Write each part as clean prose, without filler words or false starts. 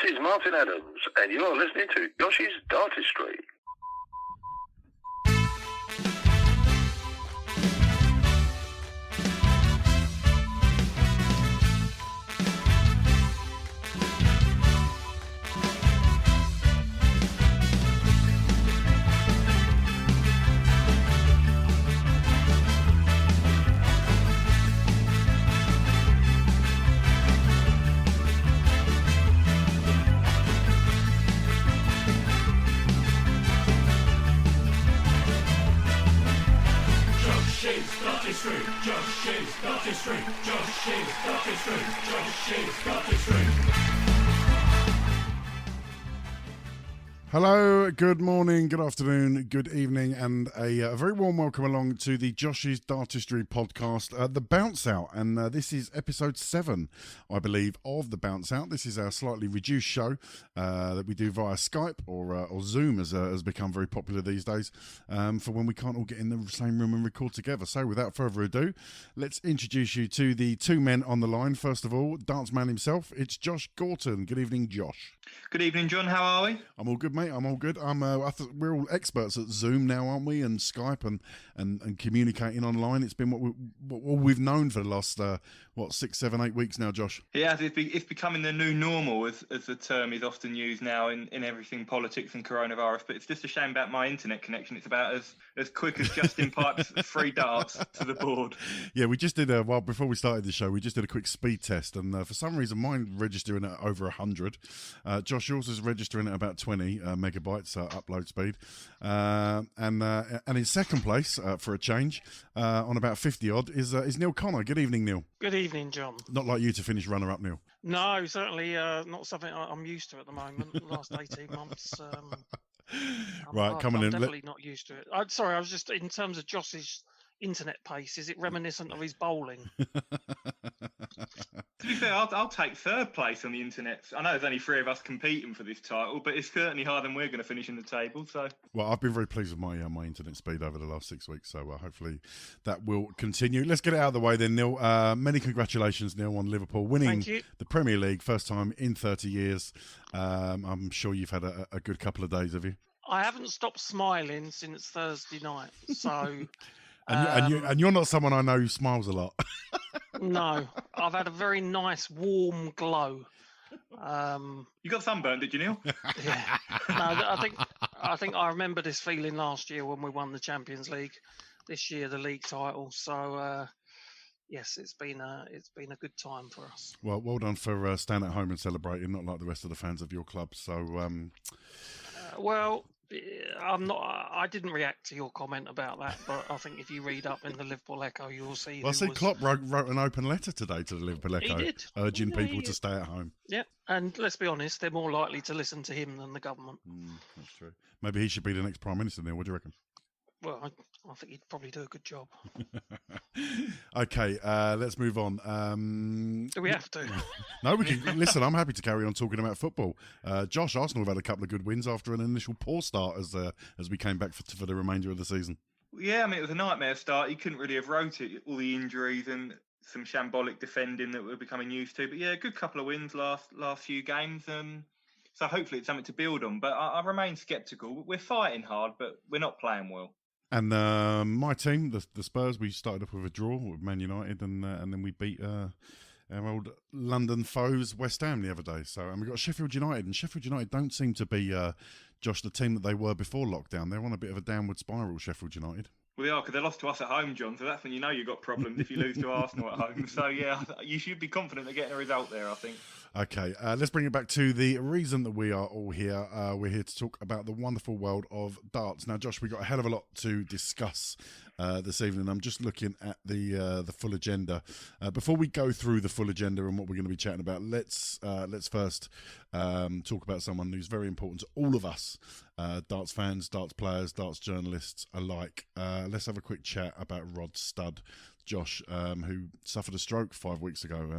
This is Martin Adams, and you're listening to Josh's Dartistry. Hello, good morning, good afternoon, good evening, and a very warm welcome along to the Josh's Dartistry podcast, The Bounce Out. And this is episode 7, I believe, of The Bounce Out. This is our slightly reduced show that we do via Skype or Zoom, as has become very popular these days, for when we can't all get in the same room and record together. So without further ado, let's introduce you to the two men on the line. First of all, dance man himself, it's Josh Gorton. Good evening, Josh. Good evening, John. How are we? I'm all good, mate. I'm all good. We're all experts at Zoom now, aren't we? And Skype and communicating online. It's been what we've known for the last 6, 7, 8 weeks now, Josh. Yeah, it's becoming the new normal, as the term is often used now in everything politics and coronavirus. But it's just a shame about my internet connection. It's about as quick as Justin Pipe's 3 darts to the board. Yeah, we just did before we started the show, we just did a quick speed test, and for some reason mine registering at over 100. Josh, yours is registering at about 20 megabytes upload speed, and in second place for a change on about 50 odd is Neil Connor. Good evening, Neil. Good evening, John. Not like you to finish runner up, Neil. No, certainly not something I'm used to at the moment. The last 18 months. Coming I'm in. definitely not used to it. I was just in terms of Josh's internet pace. Is it reminiscent of his bowling? To be fair, I'll take third place on the internet. I know there's only 3 of us competing for this title, but it's certainly higher than we're going to finish in the table. So, well, I've been very pleased with my internet speed over the last 6 weeks, so hopefully that will continue. Let's get it out of the way then, Neil. Many congratulations, Neil, on Liverpool winning the Premier League, first time in 30 years. I'm sure you've had a good couple of days, have you? I haven't stopped smiling since Thursday night, so. And you're not someone I know who smiles a lot. No, I've had a very nice warm glow. You got sunburned, did you, Neil? Yeah. No, I think I remember this feeling last year when we won the Champions League. This year, the league title. So yes, it's been a good time for us. Well done for staying at home and celebrating, not like the rest of the fans of your club. So well. I didn't react to your comment about that, but I think if you read up in the Liverpool Echo, you'll see. Well, I see Klopp wrote an open letter today to the Liverpool Echo, he did. urging people to stay at home. Yeah, and let's be honest, they're more likely to listen to him than the government. That's true. Maybe he should be the next Prime Minister, Neil. What do you reckon? Well, I think he'd probably do a good job. Okay, let's move on. Do we have to? No, we can. Listen, I'm happy to carry on talking about football. Josh, Arsenal have had a couple of good wins after an initial poor start as we came back for the remainder of the season. Yeah, I mean, it was a nightmare start. You couldn't really have wrote it. All the injuries and some shambolic defending that we're becoming used to. But yeah, a good couple of wins last few games. So hopefully it's something to build on. But I remain sceptical. We're fighting hard, but we're not playing well. And my team, the Spurs, we started off with a draw with Man United, and then we beat our old London foes, West Ham, the other day. And we got Sheffield United, and Sheffield United don't seem to be, Josh, the team that they were before lockdown. They're on a bit of a downward spiral, Sheffield United. Well, they are, because they lost to us at home, John, so that's when you know you've got problems if you lose to Arsenal at home. So, yeah, you should be confident of getting a result there, I think. Okay, let's bring it back to the reason that we are all here. We're here to talk about the wonderful world of darts. Now, Josh, we've got a hell of a lot to discuss this evening. I'm just looking at the full agenda. Before we go through the full agenda and what we're going to be chatting about, let's first talk about someone who's very important to all of us, darts fans, darts players, darts journalists alike. Let's have a quick chat about Rod Studd, Josh, who suffered a stroke 5 weeks ago.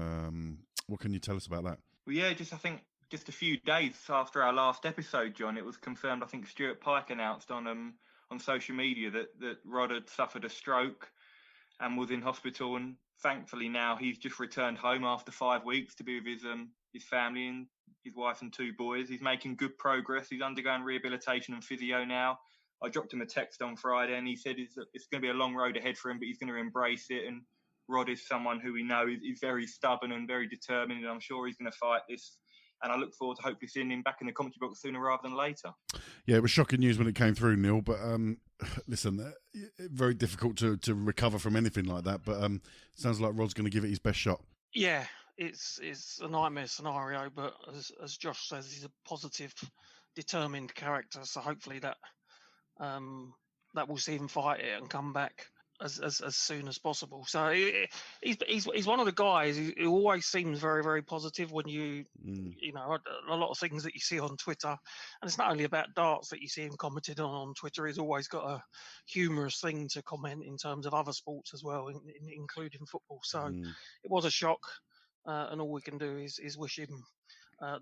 What can you tell us about that? Well, yeah, I think just a few days after our last episode, John, it was confirmed. I think Stuart Pike announced on social media that Rod had suffered a stroke and was in hospital. And thankfully now he's just returned home after 5 weeks to be with his family and his wife and 2 boys. He's making good progress. He's undergoing rehabilitation and physio now. I dropped him a text on Friday and he said it's going to be a long road ahead for him, but he's going to embrace it. And Rod is someone who we know is very stubborn and very determined, and I'm sure he's going to fight this. And I look forward to hopefully seeing him back in the commentary box sooner rather than later. Yeah, it was shocking news when it came through, Neil. But listen, very difficult to recover from anything like that. But sounds like Rod's going to give it his best shot. Yeah, it's a nightmare scenario, but as Josh says, he's a positive, determined character. So hopefully that will see him fight it and come back as soon as possible. So he's one of the guys who always seems very, very positive when you know, a lot of things that you see on Twitter, and it's not only about darts that you see him commented on Twitter. He's always got a humorous thing to comment in terms of other sports as well, including football. So it was a shock, and all we can do is wish him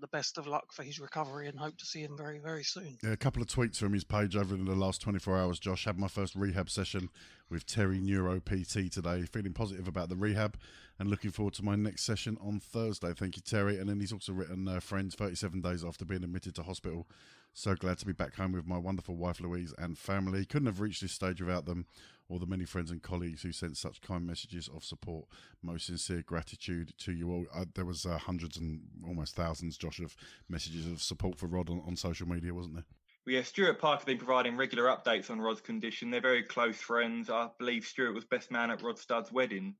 the best of luck for his recovery and hope to see him very, very soon. Yeah, a couple of tweets from his page over the last 24 hours, Josh. Had my first rehab session with Terry Neuro PT today. Feeling positive about the rehab and looking forward to my next session on Thursday. Thank you, Terry. And then he's also written, friends, 37 days after being admitted to hospital. So glad to be back home with my wonderful wife, Louise, and family. Couldn't have reached this stage without them or the many friends and colleagues who sent such kind messages of support. Most sincere gratitude to you all. There was hundreds and almost thousands, Josh, of messages of support for Rod on social media, wasn't there? Well, yeah, Stuart Parker have been providing regular updates on Rod's condition. They're very close friends. I believe Stuart was best man at Rod Studd's wedding.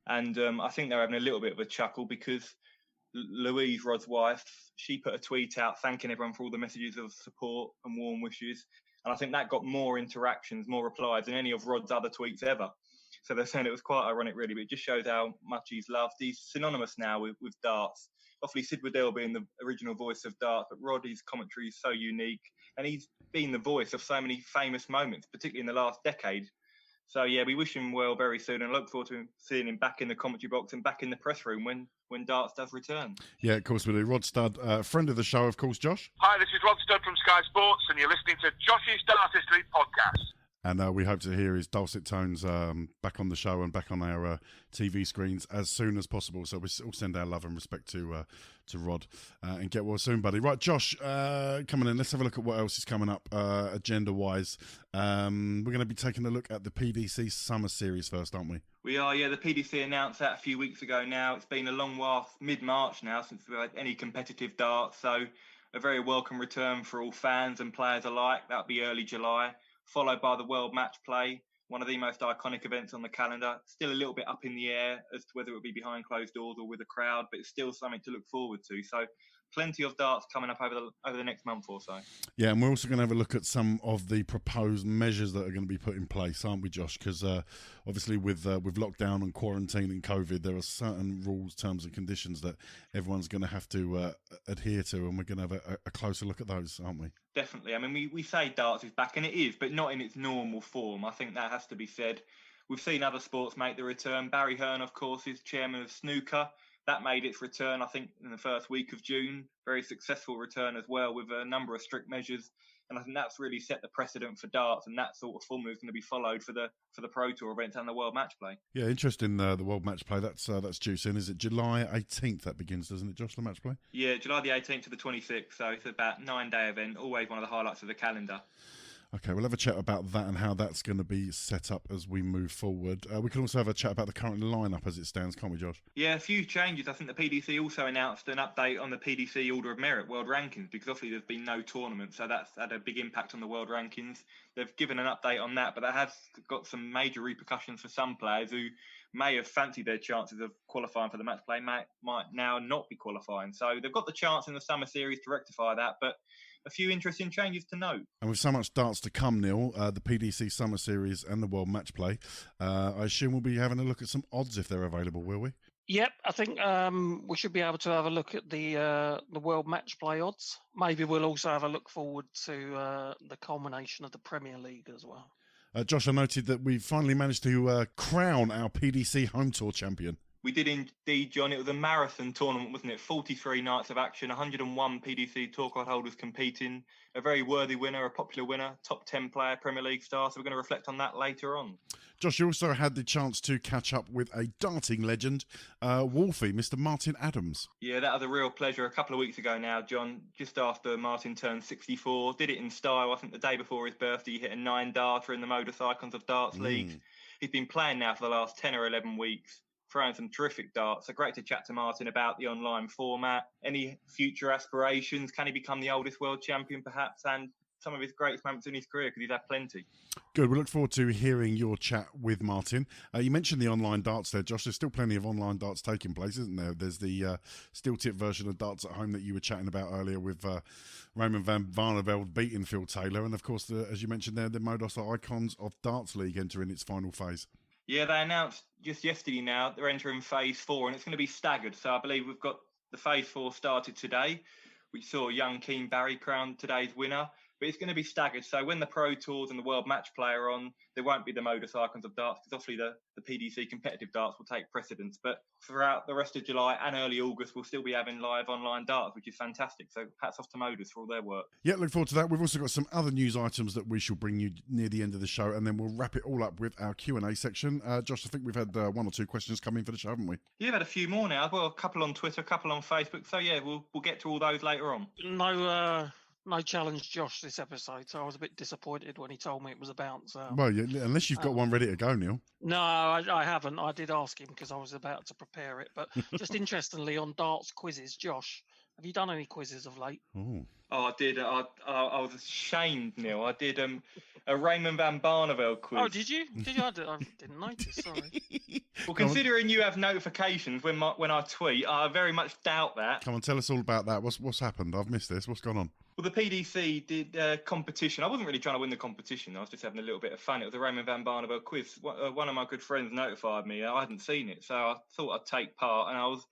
And I think they're having a little bit of a chuckle because Louise, Rod's wife, she put a tweet out thanking everyone for all the messages of support and warm wishes. And I think that got more interactions, more replies than any of Rod's other tweets ever. So they're saying it was quite ironic, really, but it just shows how much he's loved. He's synonymous now with darts. Obviously, Sid Waddell being the original voice of darts, but Roddy's commentary is so unique. And he's been the voice of so many famous moments, particularly in the last decade. So, yeah, we wish him well very soon and look forward to seeing him back in the commentary box and back in the press room when darts does return. Yeah, of course we do. Rod Studd, friend of the show, of course, Josh. Hi, this is Rod Studd from Sky Sports, and you're listening to Josh's Dartistry podcast. And we hope to hear his dulcet tones back on the show and back on our TV screens as soon as possible. So we all send our love and respect to Rod and get well soon, buddy. Right, Josh, coming in. Let's have a look at what else is coming up agenda-wise. We're going to be taking a look at the PDC Summer Series first, aren't we? We are, yeah. The PDC announced that a few weeks ago now. It's been a long while, mid-March now, since we've had any competitive darts. So a very welcome return for all fans and players alike. That'll be early July, followed by the World Matchplay, one of the most iconic events on the calendar. Still a little bit up in the air as to whether it will be behind closed doors or with a crowd, but it's still something to look forward to. So plenty of darts coming up over the next month or so. Yeah, and we're also going to have a look at some of the proposed measures that are going to be put in place, aren't we, Josh? Because obviously with lockdown and quarantine and COVID, there are certain rules, terms and conditions that everyone's going to have to adhere to, and we're going to have a closer look at those, aren't we? Definitely. I mean, we say darts is back, and it is, but not in its normal form. I think that has to be said. We've seen other sports make the return. Barry Hearn, of course, is chairman of snooker. That made its return, I think, in the first week of June. Very successful return as well, with a number of strict measures. And I think that's really set the precedent for darts, and that sort of formula is going to be followed for the Pro Tour events and the World Matchplay. Yeah, interesting. The World Matchplay, that's due soon. Is it July 18th that begins, doesn't it, Josh, the Matchplay? Yeah, July the 18th to the 26th. So it's about 9-day event. Always one of the highlights of the calendar. Okay, we'll have a chat about that and how that's going to be set up as we move forward. We can also have a chat about the current lineup as it stands, can't we, Josh? Yeah, a few changes. I think the PDC also announced an update on the PDC Order of Merit World Rankings, because obviously there's been no tournament, so that's had a big impact on the World Rankings. They've given an update on that, but that has got some major repercussions for some players who may have fancied their chances of qualifying for the match play, might now not be qualifying. So they've got the chance in the Summer Series to rectify that, but a few interesting changes to note. And with so much darts to come, Neil, the PDC Summer Series and the World Matchplay, I assume we'll be having a look at some odds if they're available, will we? Yep, I think we should be able to have a look at the World Matchplay odds. Maybe we'll also have a look forward to the culmination of the Premier League as well. Josh, I noted that we finally managed to crown our PDC Home Tour champion. We did indeed, John. It was a marathon tournament, wasn't it? 43 nights of action, 101 PDC tour card holders competing. A very worthy winner, a popular winner, top 10 player, Premier League star. So we're going to reflect on that later on. Josh, you also had the chance to catch up with a darting legend, Wolfie, Mr. Martin Adams. Yeah, that was a real pleasure. A couple of weeks ago now, John, just after Martin turned 64, did it in style. I think the day before his birthday, he hit a 9-darter in the Motorcycles of Darts Leagues. He's been playing now for the last 10 or 11 weeks, throwing some terrific darts. So great to chat to Martin about the online format, any future aspirations. Can he become the oldest world champion perhaps? And some of his greatest moments in his career, because he's had plenty. Good. We look forward to hearing your chat with Martin. You mentioned the online darts there, Josh. There's still plenty of online darts taking place, isn't there? There's the steel tip version of Darts at Home that you were chatting about earlier with Raymond van Barneveld beating Phil Taylor. And, of course, as you mentioned there, the Modos Icons of Darts League entering its final phase. Yeah, they announced just yesterday now they're entering phase 4, and it's going to be staggered. So I believe we've got the phase 4 started today. We saw young Keen Barry crowned today's winner. But it's going to be staggered. So when the Pro Tours and the World Matchplay are on, there won't be the Modus Icons of Darts, because obviously the PDC competitive darts will take precedence. But throughout the rest of July and early August, we'll still be having live online darts, which is fantastic. So hats off to Modus for all their work. Yeah, look forward to that. We've also got some other news items that we shall bring you near the end of the show, and then we'll wrap it all up with our Q&A section. Josh, I think we've had 1 or 2 questions come in for the show, haven't we? Yeah, we've had a few more now. Well, a couple on Twitter, a couple on Facebook. So yeah, we'll get to all those later on. No challenge Josh this episode, so I was a bit disappointed when he told me it was a bounce. Well, yeah, unless you've got one ready to go, Neil. No, I haven't. I did ask him because I was about to prepare it. But just interestingly, on darts quizzes, Josh, have you done any quizzes of late? Oh, I did. I was ashamed, Neil. I did a Raymond van Barneveld quiz. Oh, did you? I didn't notice, sorry. Well, considering you have notifications when I tweet, I very much doubt that. Come on, tell us all about that. What's happened? I've missed this. What's gone on? Well, the PDC did a competition. I wasn't really trying to win the competition. I was just having a little bit of fun. It was a Raymond van Barneveld quiz. One of my good friends notified me. I hadn't seen it, so I thought I'd take part. And I was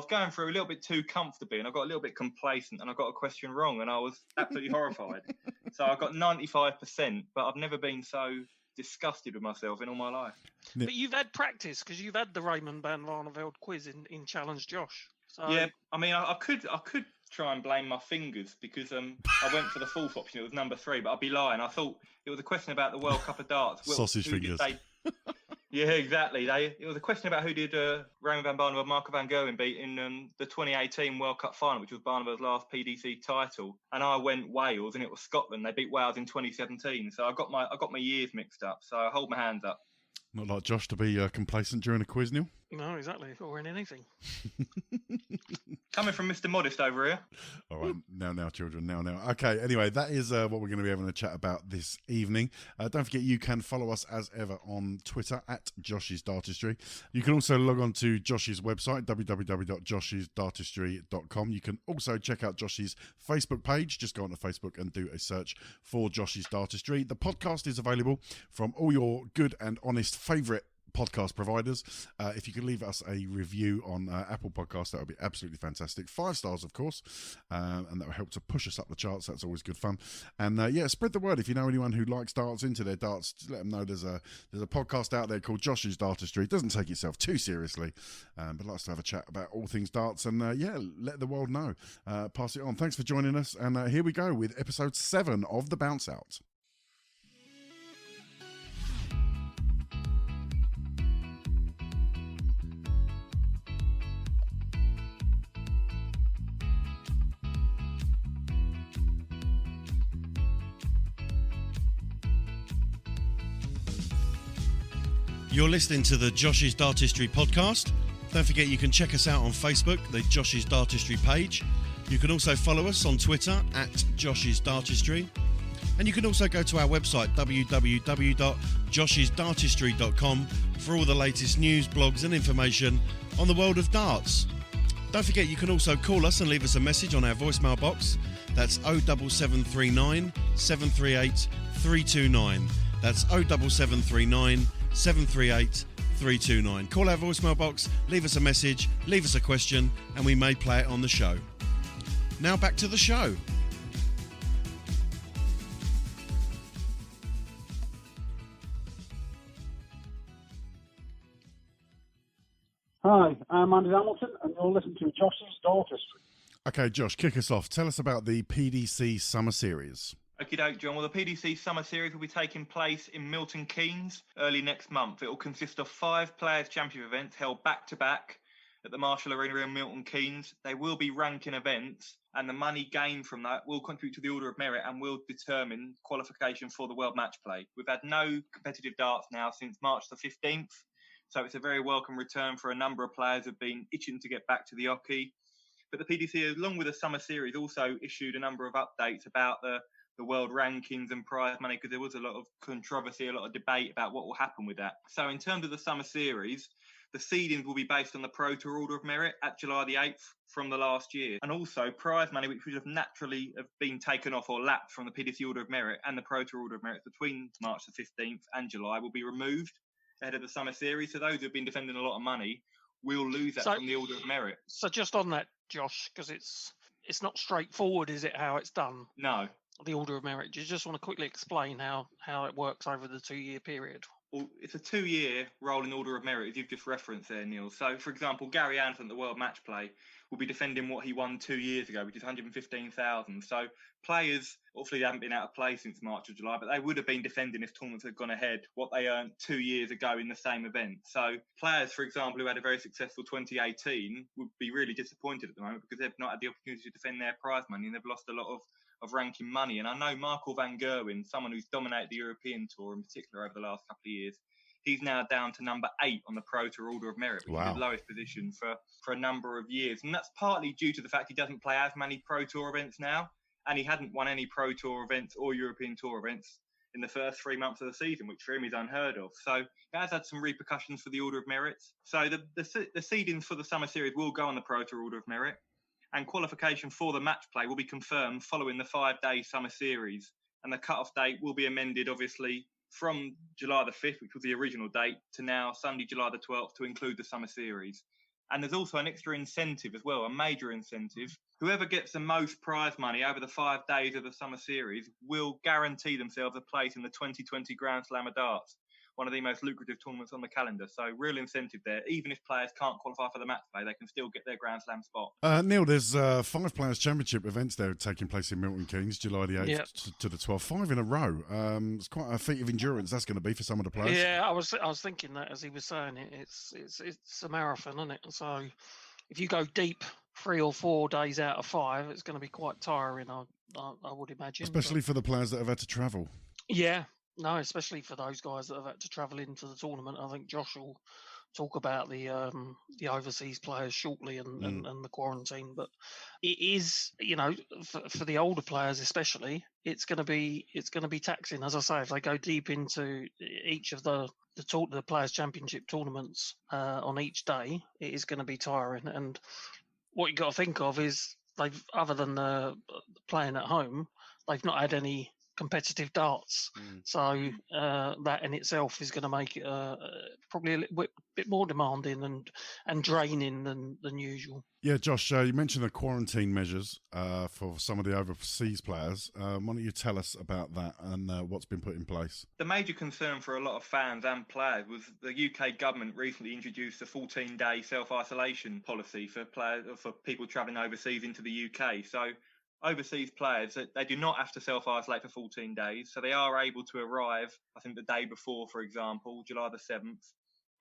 going through a little bit too comfortably, and I got a little bit complacent, and I got a question wrong, and I was absolutely horrified. So I got 95%, but I've never been so disgusted with myself in all my life. But you've had practice, because you've had the Raymond van Barneveld quiz in Challenge Josh. So... Yeah, I mean, I could try and blame my fingers, because I went for the 4th option. It was number 3, but I'd be lying. I thought it was a question about the World Cup of Darts. Sausage fingers. Yeah, exactly. It was a question about who did Raymond van Barneveld, Marco van Gerwen beat in the 2018 World Cup final, which was Barneveld's last PDC title. And I went Wales, and it was Scotland. They beat Wales in 2017. So I got my years mixed up. So I hold my hands up. Not like Josh to be complacent during a quiz, Neil. No, exactly. Or in anything. Coming from Mr. Modest over here. All right, now, children, now. Okay, anyway, that is what we're going to be having a chat about this evening. Don't forget, you can follow us as ever on Twitter at Josh's Dartistry. You can also log on to Josh's website, www.joshsdartistry.com. You can also check out Josh's Facebook page. Just go onto Facebook and do a search for Josh's Dartistry. The podcast is available from all your good and honest favourite podcast providers. If you could leave us a review on Apple Podcasts, that would be absolutely fantastic. 5 stars, of course, and that will help to push us up the charts. That's always good fun. And spread the word. If you know anyone who likes darts, into their darts, just let them know there's a podcast out there called Josh's Dartistry. It doesn't take itself too seriously, but likes to have a chat about all things darts, and let the world know. Pass it on. Thanks for joining us, and here we go with episode 7 of The Bounce Out. You're listening to the Josh's Dartistry podcast. Don't forget you can check us out on Facebook, the Josh's Dartistry page. You can also follow us on Twitter at Josh's Dartistry. And you can also go to our website, www.joshsdartistry.com, for all the latest news, blogs and information on the world of darts. Don't forget you can also call us and leave us a message on our voicemail box. That's 07739 738 329. That's 07739 738 329. Call our voicemail box, leave us a message, leave us a question, and we may play it on the show. Now back to the show. Hi, I'm Andy Hamilton, and you're listening to Josh's Dartistry. Okay, Josh, kick us off. Tell us about the PDC Summer Series. Okie doke, John. Well, the PDC Summer Series will be taking place in Milton Keynes early next month. It will consist of 5 Players' Championship events held back-to-back at the Marshall Arena in Milton Keynes. They will be ranking events, and the money gained from that will contribute to the Order of Merit and will determine qualification for the World Matchplay. We've had no competitive darts now since March the 15th, so it's a very welcome return for a number of players who have been itching to get back to the hockey. But the PDC, along with the Summer Series, also issued a number of updates about the world rankings and prize money, because there was a lot of controversy, a lot of debate about what will happen with that. So in terms of the Summer Series, the seedings will be based on the Pro Tour Order of Merit at July the 8th from the last year. And also prize money, which would have naturally have been taken off or lapsed from the PDC Order of Merit and the Pro Tour Order of Merit between March the 15th and July, will be removed ahead of the Summer Series. So those who have been defending a lot of money will lose that from the Order of Merit. So just on that, Josh, because it's not straightforward, is it, how it's done? No. The Order of Merit. Do you just want to quickly explain how it works over the 2-year period? Well, it's a 2-year rolling Order of Merit, as you've just referenced there, Neil. So, for example, Gary Anderson at the World Matchplay will be defending what he won 2 years ago, which is 115,000. So players, obviously they haven't been out of play since March or July, but they would have been defending if tournaments had gone ahead what they earned 2 years ago in the same event. So players, for example, who had a very successful 2018 would be really disappointed at the moment because they've not had the opportunity to defend their prize money and they've lost a lot of ranking money. And I know Michael van Gerwen, someone who's dominated the European Tour in particular over the last couple of years, he's now down to number 8 on the Pro Tour Order of Merit, which is his lowest position for a number of years. And that's partly due to the fact he doesn't play as many Pro Tour events now, and he hadn't won any Pro Tour events or European Tour events in the first 3 months of the season, which for him is unheard of. So it has had some repercussions for the Order of Merit. So the seedings for the Summer Series will go on the Pro Tour Order of Merit, and qualification for the match play will be confirmed following the 5-day Summer Series. And the cut-off date will be amended, obviously, from July the 5th, which was the original date, to now Sunday, July the 12th, to include the Summer Series. And there's also an extra incentive as well, a major incentive. Whoever gets the most prize money over the 5 days of the Summer Series will guarantee themselves a place in the 2020 Grand Slam of Darts, one of the most lucrative tournaments on the calendar. So real incentive there. Even if players can't qualify for the match play, they can still get their Grand Slam spot. Neil, there's 5 Players Championship events there taking place in Milton Keynes, July the 8th to the 12th. 5 in a row. It's quite a feat of endurance that's going to be for some of the players. Yeah, I was thinking that as he was saying it. It's a marathon, isn't it? So if you go deep 3 or 4 days out of 5, it's going to be quite tiring, I would imagine. Especially for the players that have had to travel. Yeah. No, especially for those guys that have had to travel into the tournament. I think Josh will talk about the overseas players shortly and the quarantine. But it is, for the older players especially, it's going to be taxing. As I say, if they go deep into each of the Players Championship tournaments on each day, it is going to be tiring. And what you got to think of is other than playing at home, they've not had any competitive darts, so that in itself is going to make it probably a little bit more demanding and draining than usual. Yeah, Josh, you mentioned the quarantine measures for some of the overseas players. Why don't you tell us about that and what's been put in place? The major concern for a lot of fans and players was the UK government recently introduced a 14-day self-isolation policy for people travelling overseas into the UK. So overseas players, they do not have to self-isolate for 14 days. So they are able to arrive, I think, the day before, for example, July the 7th.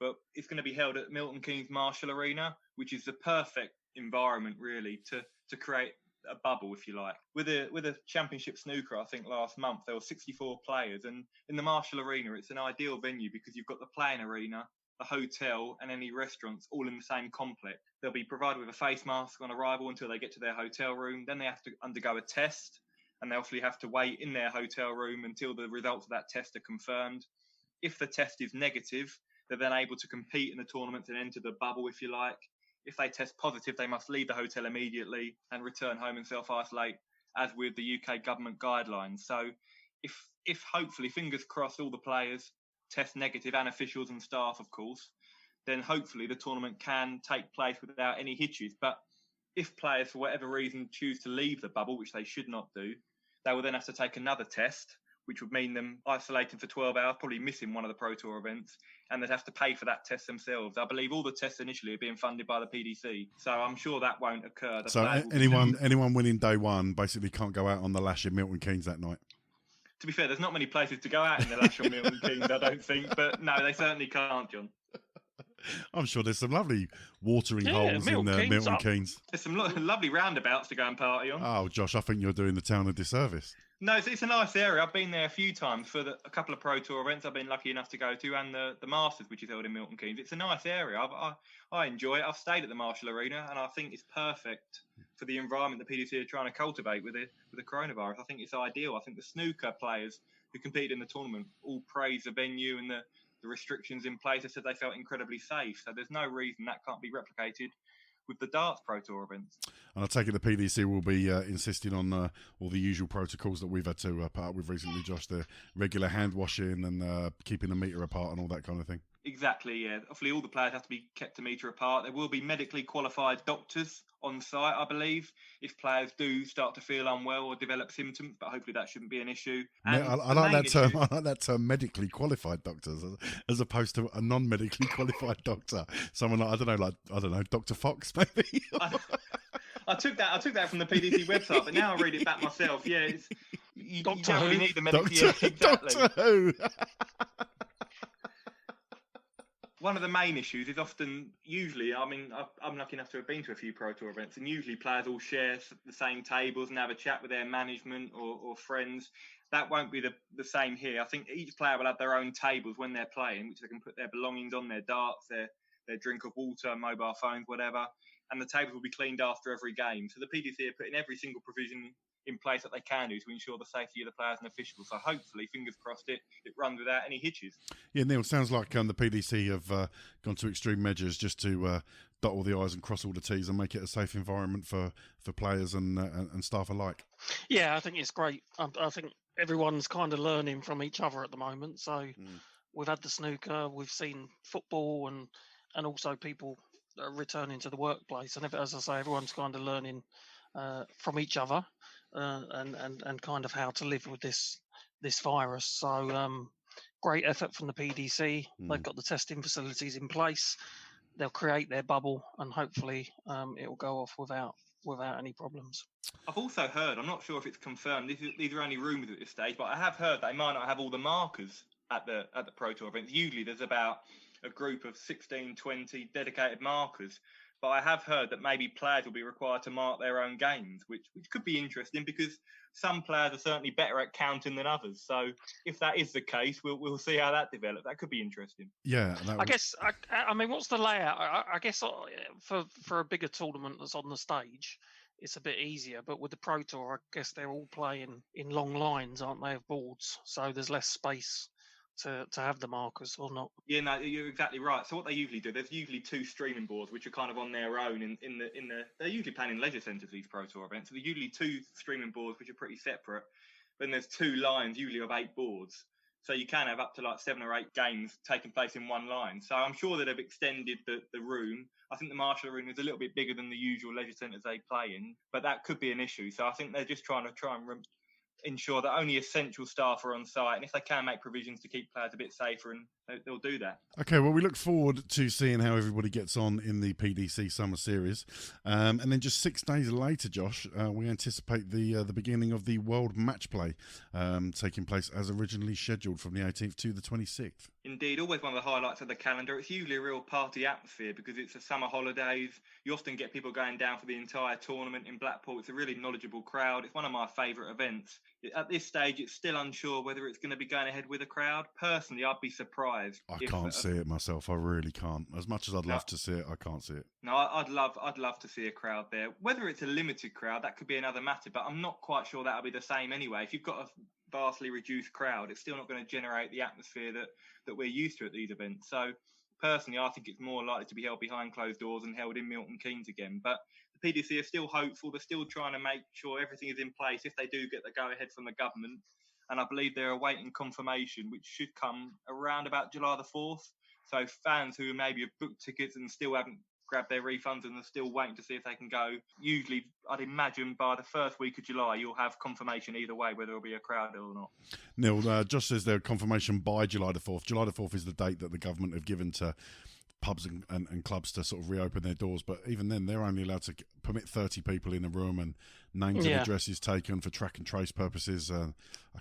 But it's going to be held at Milton Keynes Marshall Arena, which is the perfect environment, really, to create a bubble, if you like. With a championship snooker, I think last month, there were 64 players. And in the Marshall Arena, it's an ideal venue because you've got the playing arena, the hotel and any restaurants all in the same complex. They'll be provided with a face mask on arrival until they get to their hotel room. Then they have to undergo a test, and they obviously have to wait in their hotel room until the results of that test are confirmed. If the test is negative, they're then able to compete in the tournament and enter the bubble, if you like. If they test positive, they must leave the hotel immediately and return home and self-isolate, as with the UK government guidelines. So if hopefully, fingers crossed, all the players test negative, and officials and staff, of course, then hopefully the tournament can take place without any hitches. But if players, for whatever reason, choose to leave the bubble, which they should not do, they will then have to take another test, which would mean them isolating for 12 hours, probably missing one of the Pro Tour events, and they'd have to pay for that test themselves. I believe all the tests initially are being funded by the PDC, so I'm sure that won't occur. So anyone winning day one basically can't go out on the lash in Milton Keynes that night. To be fair, there's not many places to go out in the lash on Milton Keynes, I don't think, but no, they certainly can't, John. I'm sure there's some lovely watering holes in Milton Keynes. There's some lovely roundabouts to go and party on. Oh, Josh, I think you're doing the town a disservice. No, it's a nice area. I've been there a few times for a couple of Pro Tour events I've been lucky enough to go to, and the Masters, which is held in Milton Keynes. It's a nice area. I enjoy it. I've stayed at the Marshall Arena, and I think it's perfect for the environment the PDC are trying to cultivate with the coronavirus. I think it's ideal. I think the snooker players who competed in the tournament all praised the venue and the restrictions in place. They said they felt incredibly safe. So there's no reason that can't be replicated with the darts Pro Tour events. And I take it the PDC will be insisting on all the usual protocols that we've had to put up with recently, Josh, the regular hand washing and keeping a metre apart and all that kind of thing. Exactly, yeah. Obviously, all the players have to be kept a metre apart. There will be medically qualified doctors on site, I believe, if players do start to feel unwell or develop symptoms, but hopefully that shouldn't be an issue. And I like that term. I like that term, medically qualified doctors, as opposed to a non-medically qualified doctor. Someone like I don't know, Dr. Fox, maybe. I took that from the PDC website, but now I read it back myself. Yeah, you don't really need the medically exactly. Doctor Who. One of the main issues is usually, I mean, I'm lucky enough to have been to a few Pro Tour events, and usually players all share the same tables and have a chat with their management or friends. That won't be the same here. I think each player will have their own tables when they're playing, which they can put their belongings on, their darts, their drink of water, mobile phones, whatever. And the tables will be cleaned after every game. So the PDC are putting every single provision in place that they can do to ensure the safety of the players and officials. So hopefully, fingers crossed, it runs without any hitches. Yeah, Neil, sounds like the PDC have gone to extreme measures just to dot all the I's and cross all the T's and make it a safe environment for players and staff alike. Yeah, I think it's great. I think everyone's kind of learning from each other at the moment. So we've had the snooker, we've seen football, and also people returning to the workplace. And as I say, everyone's kind of learning from each other and kind of how to live with this virus. So great effort from the PDC. They've got the testing facilities in place. They'll create their bubble, and hopefully it will go off without any problems. I've also heard, I'm not sure if it's confirmed, these are only rumours at this stage, but I have heard they might not have all the markers at the Pro Tour events. Usually there's about a group of 16, 20 dedicated markers. But I have heard that maybe players will be required to mark their own games, which could be interesting because some players are certainly better at counting than others. So if that is the case, we'll see how that develops. That could be interesting. Yeah, I guess. I mean, what's the layout? I guess for a bigger tournament that's on the stage, it's a bit easier. But with the Pro Tour, I guess they're all playing in long lines, aren't they, of boards? So there's less space to have the markers or not. Yeah, no, you're exactly right. So what they usually do, there's usually two streaming boards which are kind of on their own in the they're usually playing in leisure centres, these Pro Tour events. So there's usually two streaming boards which are pretty separate. Then there's two lines usually of 8 boards. So you can have up to like 7 or 8 games taking place in one line. So I'm sure that they've extended the room. I think the Marshall Arena is a little bit bigger than the usual leisure centres they play in, but that could be an issue. So I think they're just trying and ensure that only essential staff are on site, and if they can make provisions to keep players a bit safer, and they'll do that. Okay, well, we look forward to seeing how everybody gets on in the PDC Summer Series, and then just 6 days later, Josh, we anticipate the beginning of the World Matchplay, taking place as originally scheduled from the 18th to the 26th. Indeed, always one of the highlights of the calendar. It's usually a real party atmosphere because it's the summer holidays. You often get people going down for the entire tournament in Blackpool. It's a really knowledgeable crowd. It's one of my favourite events. At this stage, it's still unsure whether it's going to be going ahead with a crowd. Personally, I'd be surprised. I can't see it myself. I really can't. As much as I'd love to see it, I can't see it. No, I'd love to see a crowd there. Whether it's a limited crowd, that could be another matter, but I'm not quite sure that'll be the same anyway. If you've got a vastly reduced crowd, it's still not going to generate the atmosphere that we're used to at these events. So personally, I think it's more likely to be held behind closed doors and held in Milton Keynes again. But the PDC are still hopeful. They're still trying to make sure everything is in place if they do get the go-ahead from the government. And I believe they're awaiting confirmation, which should come around about July the 4th. So fans who maybe have booked tickets and still haven't grab their refunds and are still waiting to see if they can go. Usually, I'd imagine by the first week of July, you'll have confirmation either way, whether there'll be a crowd or not. Neil, Josh says their confirmation by July the 4th. July the 4th is the date that the government have given to pubs and clubs to sort of reopen their doors, but even then they're only allowed to permit 30 people in a room and names and addresses taken for track and trace purposes. I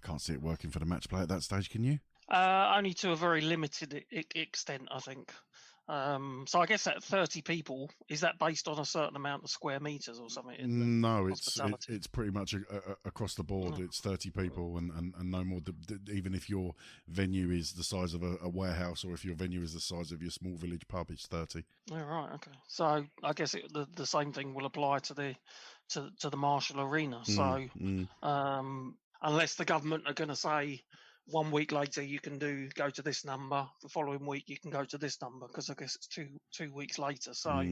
can't see it working for the match play at that stage, can you? Only to a very limited extent, I think. So I guess that 30 people, is that based on a certain amount of square meters or something? No, it's pretty much across the board. It's 30 people and no more. Even if your venue is the size of a warehouse, or if your venue is the size of your small village pub, it's 30. Oh, right, okay. So I guess the same thing will apply to the Marshall Arena. So unless the government are going to say 1 week later you can go to this number, the following week you can go to this number, because I guess it's two weeks later. So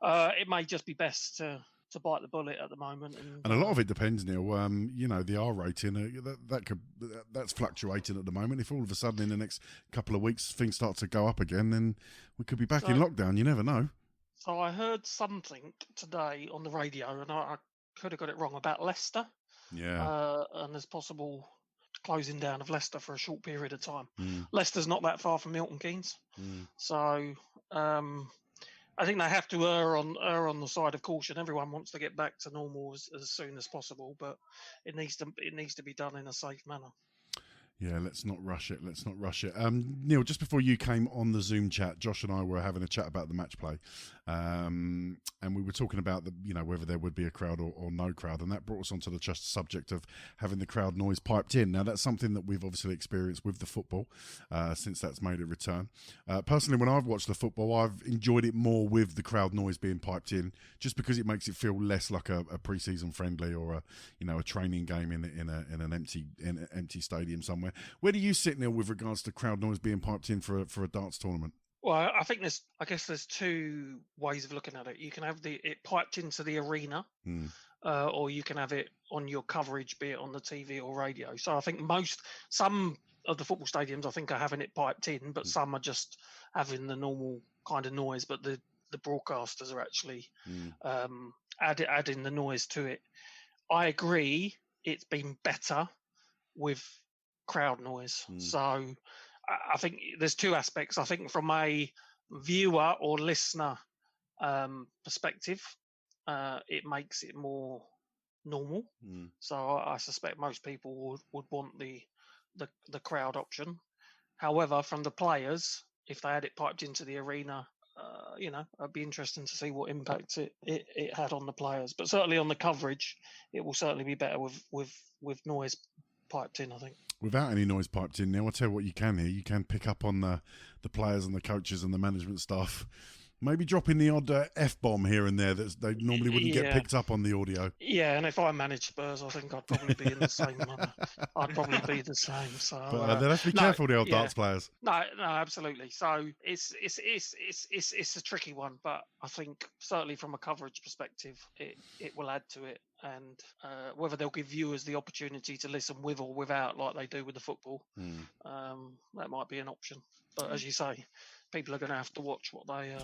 it may just be best to bite the bullet at the moment. And a lot of it depends, Neil. The R rating that's fluctuating at the moment. If all of a sudden in the next couple of weeks things start to go up again, then we could be back in lockdown. You never know. So I heard something today on the radio, and I could have got it wrong, about Leicester. Yeah. And there's possible closing down of Leicester for a short period of time. Leicester's not that far from Milton Keynes, so I think they have to err on the side of caution. Everyone wants to get back to normal as soon as possible, but it needs to be done in a safe manner. Yeah, let's not rush it. Neil, just before you came on the Zoom chat, Josh and I were having a chat about the match play, and we were talking about whether there would be a crowd or no crowd, and that brought us onto the just subject of having the crowd noise piped in. Now, that's something that we've obviously experienced with the football since that's made a return. Personally, when I've watched the football, I've enjoyed it more with the crowd noise being piped in, just because it makes it feel less like a pre-season friendly or a training game in an empty stadium somewhere. Where do you sit, Neil, with regards to crowd noise being piped in for a darts tournament? Well, I think there's two ways of looking at it. You can have it piped into the arena, or you can have it on your coverage, be it on the TV or radio. So I think some of the football stadiums, I think, are having it piped in, but some are just having the normal kind of noise. But the broadcasters are actually adding the noise to it. I agree. It's been better with crowd noise. So I think there's two aspects. I think from a viewer or listener perspective, it makes it more normal. So I suspect most people would want the crowd option. However, from the players, if they had it piped into the arena, it'd be interesting to see what impact it had on the players. But certainly on the coverage, it will certainly be better with noise piped in, I think. Without any noise piped in, now I'll tell you what you can hear. You can pick up on the players and the coaches and the management staff maybe dropping the odd F-bomb here and there that they normally wouldn't get picked up on the audio. Yeah, and if I managed Spurs, I think I'd probably be in the same. I'd probably be the same. So, but they'll have to be careful, the old darts players. No, absolutely. So it's a tricky one, but I think certainly from a coverage perspective, it will add to it. And whether they'll give viewers the opportunity to listen with or without, like they do with the football, that might be an option. But as you say, people are going to have to watch what they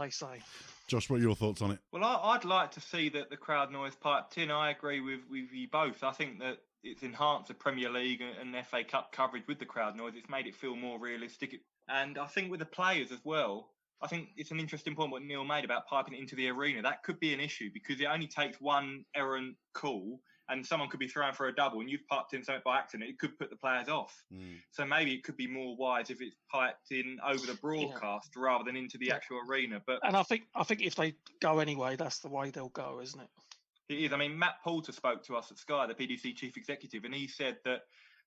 say. Josh, what are your thoughts on it? Well, I'd like to see that the crowd noise piped in. I agree with you both. I think that it's enhanced the Premier League and FA Cup coverage with the crowd noise. It's made it feel more realistic. And I think with the players as well, I think it's an interesting point what Neil made about piping it into the arena. That could be an issue because it only takes one errant call and someone could be thrown for a double and you've piped in something by accident. It could put the players off. So maybe it could be more wise if it's piped in over the broadcast rather than into the actual arena. And I think if they go anyway, that's the way they'll go, isn't it? It is. I mean, Matt Poulter spoke to us at Sky, the PDC chief executive, and he said that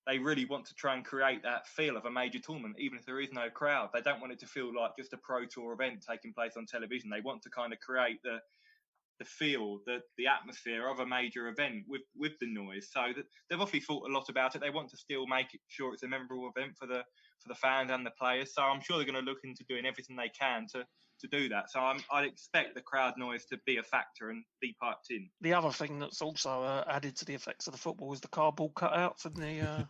they really want to try and create that feel of a major tournament, even if there is no crowd. They don't want it to feel like just a Pro Tour event taking place on television. They want to kind of create the feel, the atmosphere of a major event with the noise. So they've obviously thought a lot about it. They want to still make it sure it's a memorable event for the fans and the players. So I'm sure they're going to look into doing everything they can to do that. So I'd expect the crowd noise to be a factor and be piped in. The other thing that's also added to the effects of the football is the cardboard cutouts and the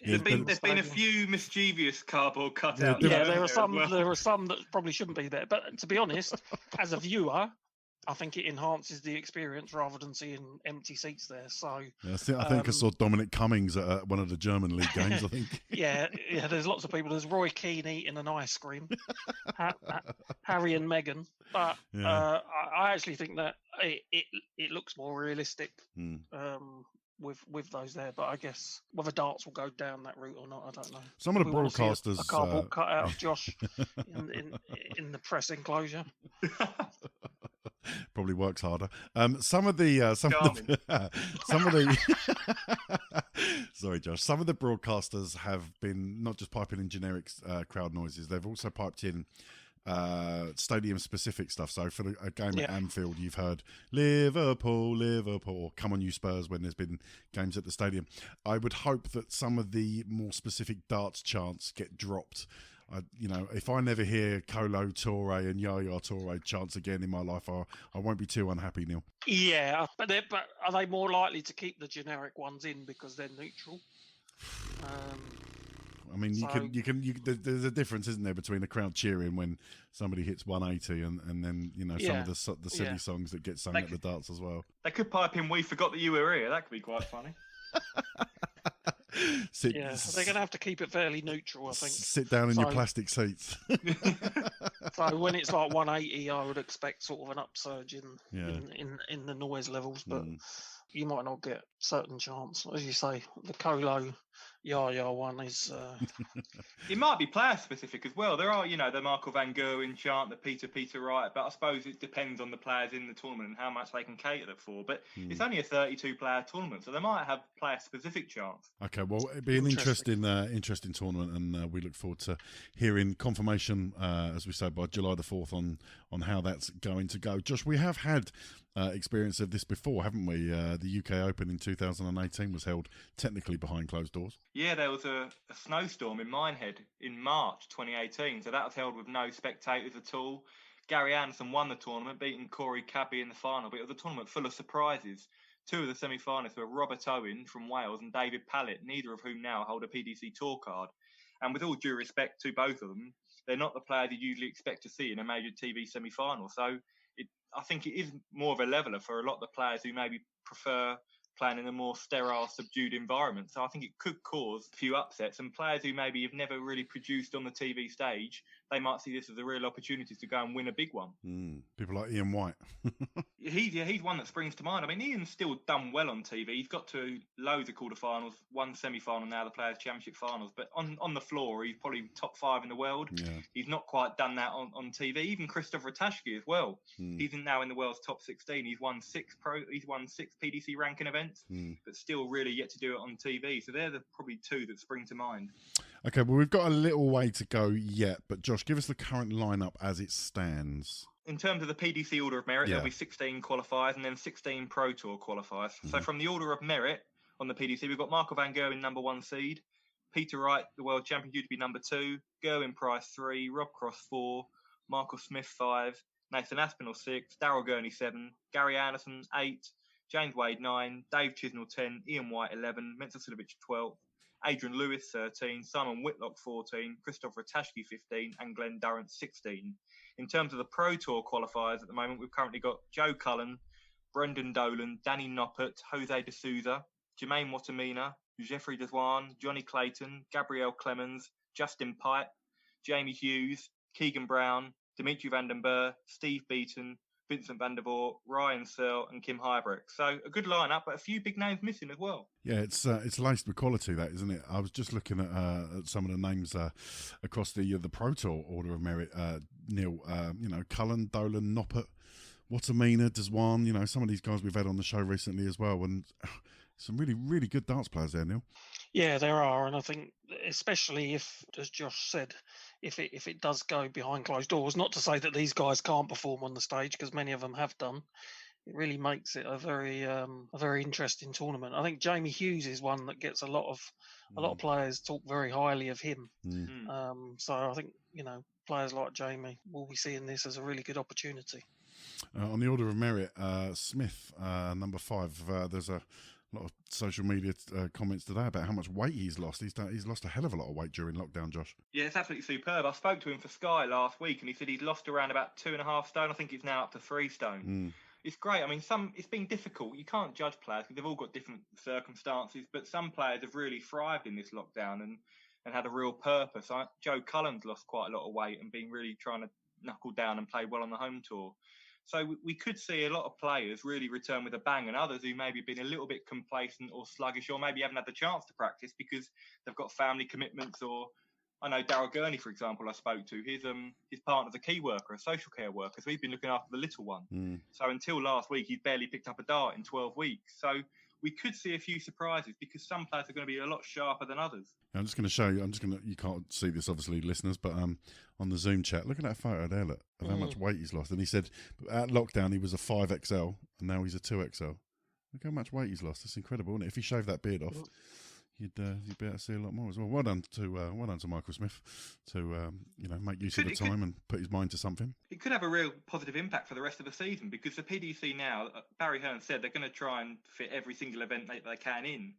There's been a few mischievous cardboard cutouts. Yeah, there are some. Well. There are some that probably shouldn't be there. But to be honest, as a viewer, I think it enhances the experience rather than seeing empty seats there. So yeah, I think I saw Dominic Cummings at one of the German league games. I think. yeah. There's lots of people. There's Roy Keane eating an ice cream, Harry and Meghan. But I actually think that it looks more realistic. With those there, but I guess whether darts will go down that route or not, I don't know. Some of the broadcasters a cardboard cut out of Josh in the press enclosure. Probably works harder. Some of the sorry, Josh. Some of the broadcasters have been not just piping in generic crowd noises; they've also piped in stadium specific stuff. So for a game at Anfield, you've heard Liverpool, or Come On You Spurs when there's been games at the stadium. I would hope that some of the more specific darts chants get dropped. If I never hear Colo Toure and Yaya Toure chants again in my life, I won't be too unhappy, Neil. Yeah, but are they more likely to keep the generic ones in because they're neutral? I mean, there's a difference, isn't there, between a crowd cheering when somebody hits 180 and then, some of the silly songs that get sung at the darts as well. They could pipe in, "We forgot that you were here." That could be quite funny. They're going to have to keep it fairly neutral, I think. Sit down in your plastic seats. So when it's like 180, I would expect sort of an upsurge in the noise levels, but you might not get certain chants. As you say, the Colo Yaya one is... It might be player specific as well. There are, the Michael Van Gerwen chant, the Peter Wright, but I suppose it depends on the players in the tournament and how much they can cater it for. But it's only a 32-player tournament, so they might have player-specific chants. Okay, well, it'd be an interesting tournament, and we look forward to hearing confirmation, as we said, by July the 4th on how that's going to go. Josh, we have had experience of this before, haven't we? The UK Open in 2018 was held technically behind closed doors. Yeah, there was a snowstorm in Minehead in March 2018, so that was held with no spectators at all. Gary Anderson won the tournament, beating Corey Cabby in the final, but it was a tournament full of surprises. Two of the semi-finalists were Robert Owen from Wales and David Pallett, neither of whom now hold a PDC Tour card. And with all due respect to both of them, they're not the players you usually expect to see in a major TV semi-final. So I think it is more of a leveller for a lot of the players who maybe prefer playing in a more sterile, subdued environment. So I think it could cause a few upsets, and players who maybe have never really produced on the TV stage, they might see this as a real opportunity to go and win a big one. People like Ian White. He's one that springs to mind. I mean, Ian's still done well on TV. He's got to loads of quarterfinals, one semi-final now, the Players' Championship finals. But on the floor, he's probably top 5 in the world. Yeah. He's not quite done that on TV. Even Christopher Ratajski as well. He's now in the world's top 16. He's won 6 PDC ranking events, but still really yet to do it on TV. So they're probably two that spring to mind. Okay, well, we've got a little way to go yet, but Josh, give us the current lineup as it stands. In terms of the PDC Order of Merit, there'll be 16 qualifiers and then 16 Pro Tour qualifiers. So from the Order of Merit on the PDC, we've got Michael Van Gerwen, number 1 seed, Peter Wright, the World Champion, due to be number 2, Gerwin Price 3, Rob Cross 4, Michael Smith 5, Nathan Aspinall 6, Darryl Gurney 7, Gary Anderson 8, James Wade 9, Dave Chisnell 10, Ian White 11, Mensa Silovic 12, Adrian Lewis 13, Simon Whitlock 14, Christopher Ratajski 15, and Glenn Durrant 16. In terms of the Pro Tour qualifiers at the moment, we've currently got Joe Cullen, Brendan Dolan, Danny Noppert, Jose de Souza, Jermaine Watamina, Jeffrey Deswan, Johnny Clayton, Gabrielle Clemens, Justin Pipe, Jamie Hughes, Keegan Brown, Dimitri van den Berg, Steve Beaton, Vincent van der Voort, Ryan Searle, and Kim Huybrecht. So a good lineup, but a few big names missing as well. Yeah, it's laced with quality, that, isn't it? I was just looking at some of the names across the Pro Tour Order of Merit, Neil. Cullen, Dolan, Noppert, Watamina, Deswan. Some of these guys we've had on the show recently as well, and some really, really good darts players there, Neil. Yeah, there are, and I think especially if, as Josh said, if it does go behind closed doors, not to say that these guys can't perform on the stage, because many of them have done, it really makes it a very interesting tournament. I think Jamie Hughes is one that gets a lot of players talk very highly of him. So I think players like Jamie will be seeing this as a really good opportunity. On the Order of Merit, Smith, number 5. There's a lot of social media comments today about how much weight he's lost. He's lost a hell of a lot of weight during lockdown, Josh. Yeah, it's absolutely superb. I spoke to him for Sky last week, and he said he'd lost around about 2.5 stone. I think he's now up to 3 stone. It's great. I mean, it's been difficult. You can't judge players because they've all got different circumstances, but some players have really thrived in this lockdown and had a real purpose. Joe Cullen's lost quite a lot of weight and been really trying to knuckle down and play well on the home tour. So we could see a lot of players really return with a bang, and others who maybe been a little bit complacent or sluggish, or maybe haven't had the chance to practice because they've got family commitments. Or I know Darryl Gurney, for example, I spoke to. His partner's a key worker, a social care worker, so he's been looking after the little one. So until last week, he'd barely picked up a dart in 12 weeks. So we could see a few surprises because some players are going to be a lot sharper than others. I'm just going to show you. You can't see this, obviously, listeners, but on the Zoom chat, look at that photo there, look, of how much weight he's lost. And he said at lockdown he was a 5XL, and now he's a 2XL. Look how much weight he's lost. It's incredible, isn't it? If he shaved that beard off, you'd be able to see a lot more as well. Well done to Michael Smith to make use of the time and put his mind to something. It could have a real positive impact for the rest of the season because the PDC now, Barry Hearn said they're going to try and fit every single event they can in.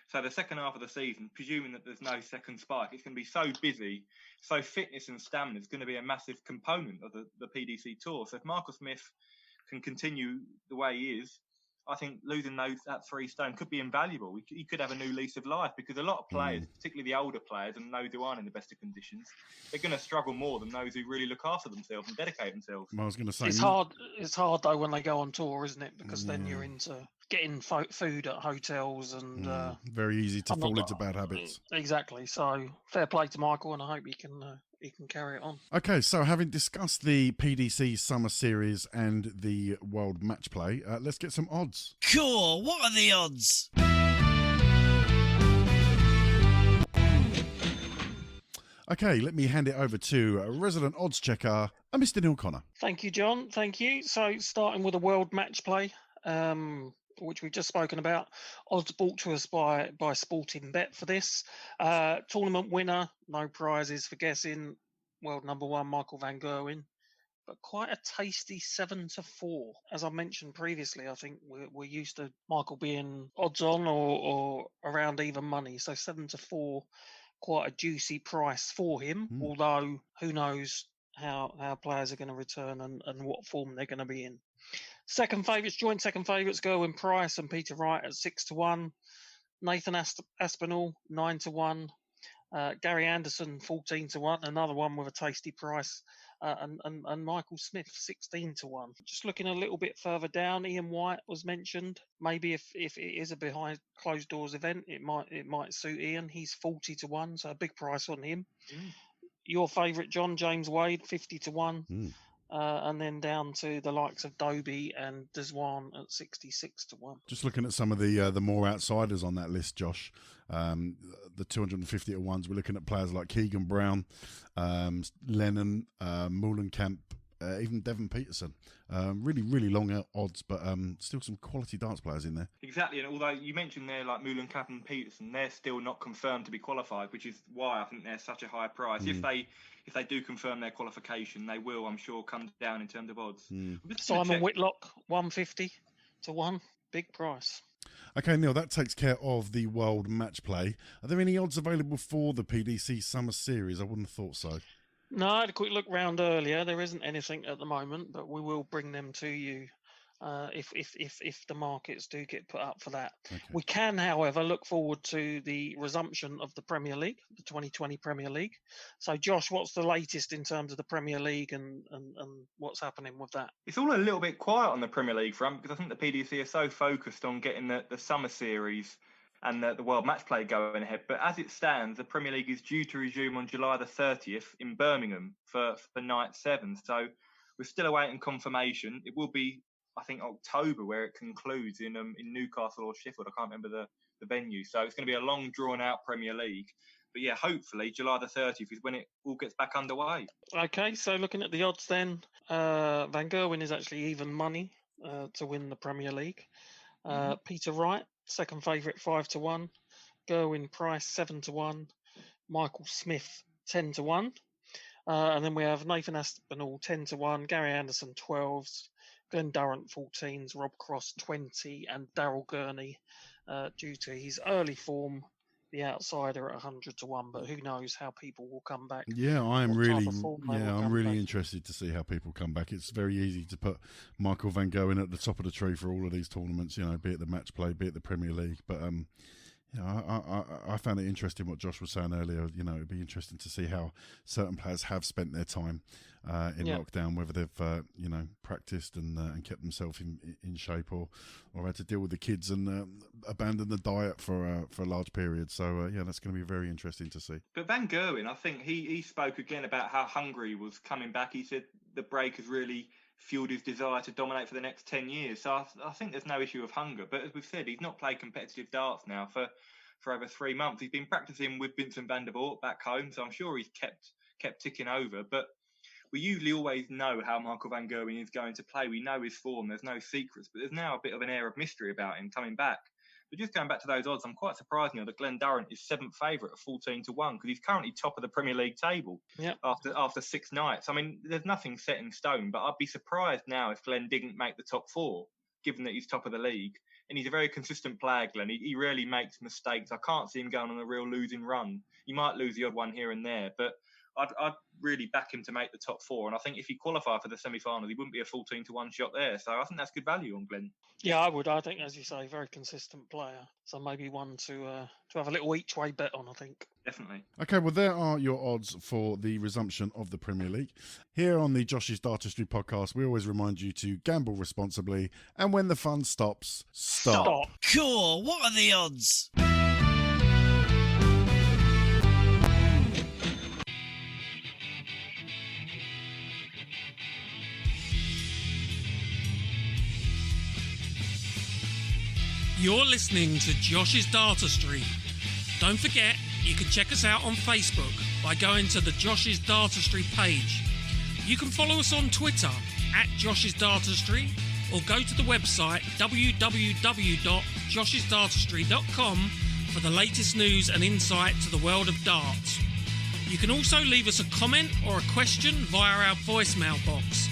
So the second half of the season, presuming that there's no second spike, it's going to be so busy. So fitness and stamina is going to be a massive component of the PDC tour. So if Michael Smith can continue the way he is, I think losing that 3 stone could be invaluable. He could have a new lease of life because a lot of players, particularly the older players and those who aren't in the best of conditions, they're going to struggle more than those who really look after themselves and dedicate themselves. Well, I was going to say it's hard. It's hard though when they go on tour, isn't it? Because then you're into getting food at hotels and very easy to fall into bad habits. Exactly. So fair play to Michael, and I hope he can carry it on. Okay, so having discussed the PDC Summer Series and the World Matchplay, let's get some odds. Cool, what are the odds? Okay, let me hand it over to resident odds checker, Mr. Neil Connor. Thank you, John. Thank you. So starting with the World Matchplay, which we've just spoken about. Odds brought to us by Sporting Bet for this. Tournament winner, no prizes for guessing. World number 1, Michael van Gerwen. But quite a tasty 7-4. As I mentioned previously, I think we're used to Michael being odds on or around even money. So 7-4, quite a juicy price for him. Although, who knows how players are going to return and what form they're going to be in. Joint second favourites, Gerwin Price and Peter Wright at 6-1. Nathan Aspinall 9-1. Gary Anderson 14-1. Another one with a tasty price. And Michael Smith 16-1. Just looking a little bit further down, Ian White was mentioned. Maybe if it is a behind closed doors event, it might suit Ian. He's 40-1, so a big price on him. Your favourite, John, James Wade 50-1. And then down to the likes of Dobie and Deswan at 66-1. Just looking at some of the more outsiders on that list, Josh, the 250 to ones, we're looking at players like Keegan Brown, Lennon, Moulenkamp, even Devon Peterson. Really, really long odds, but still some quality darts players in there. Exactly, and although you mentioned there like Moulenkamp and Peterson, they're still not confirmed to be qualified, which is why I think they're such a high price. If they do confirm their qualification, they will, I'm sure, come down in terms of odds. Simon Whitlock 150-1, big price. Okay, Neil, that takes care of the World Matchplay. Are there any odds available for the PDC Summer Series? I wouldn't have thought so. No, I had a quick look round earlier. There isn't anything at the moment, but we will bring them to you if the markets do get put up for that. Okay. We can, however, look forward to the resumption of the Premier League, the 2020 Premier League. So, Josh, what's the latest in terms of the Premier League and what's happening with that? It's all a little bit quiet on the Premier League front because I think the PDC are so focused on getting the Summer Series and the World Matchplay going ahead. But as it stands, the Premier League is due to resume on July the 30th in Birmingham for night 7. So we're still awaiting confirmation. It will be, I think, October where it concludes in Newcastle or Sheffield. I can't remember the venue. So it's going to be a long, drawn-out Premier League. But yeah, hopefully July the 30th is when it all gets back underway. Okay, so looking at the odds then, Van Gerwen is actually even money to win the Premier League. Peter Wright, second favourite, 5-1. Gerwin Price 7-1. Michael Smith 10-1. And then we have Nathan Aspinall 10-1. Gary Anderson 12s. Glenn Durrant 14s, Rob Cross 20, and Daryl Gurney, due to his early form, the outsider at 100 to 1. But who knows how people will come back? Yeah, I'm what type really, of form they will I'm come really back. interested to see how people come back. It's very easy to put Michael van Gogh in at the top of the tree for all of these tournaments, be it the match play, be it the Premier League. But I found it interesting what Josh was saying earlier. It'd be interesting to see how certain players have spent their time in lockdown, whether they've practiced and kept themselves in shape, or had to deal with the kids and abandon the diet for a large period. So that's going to be very interesting to see. But Van Gerwen, I think he spoke again about how hungry he was coming back. He said the break has really fueled his desire to dominate for the next 10 years. So I think there's no issue of hunger. But as we've said, he's not played competitive darts now for over 3 months. He's been practicing with Vincent van der Voort back home, so I'm sure he's kept ticking over. But we usually always know how Michael van Gerwen is going to play. We know his form. There's no secrets. But there's now a bit of an air of mystery about him coming back. But just going back to those odds, I'm quite surprised that Glenn Durrant is 7th favourite at 14 to 1, because he's currently top of the Premier League table after 6 nights. I mean, there's nothing set in stone, but I'd be surprised now if Glenn didn't make the top 4, given that he's top of the league. And he's a very consistent player, Glenn. He rarely makes mistakes. I can't see him going on a real losing run. He might lose the odd one here and there, but I'd really back him to make the top 4. And I think if he qualified for the semi-finals, he wouldn't be a 14 to 1 shot there. So I think that's good value on Glenn. Yeah, I would. I think, as you say, very consistent player. So maybe one to have a little each way bet on, I think. Definitely. Okay, well, there are your odds for the resumption of the Premier League. Here on the Josh's Dartistry podcast, we always remind you to gamble responsibly. And when the fun stops, stop. Cool, what are the odds? You're listening to Josh's Dartistry. Don't forget, you can check us out on Facebook by going to the Josh's Dartistry page. You can follow us on Twitter at Josh's Dartistry, or go to the website www.joshisdartistry.com for the latest news and insight to the world of darts. You can also leave us a comment or a question via our voicemail box.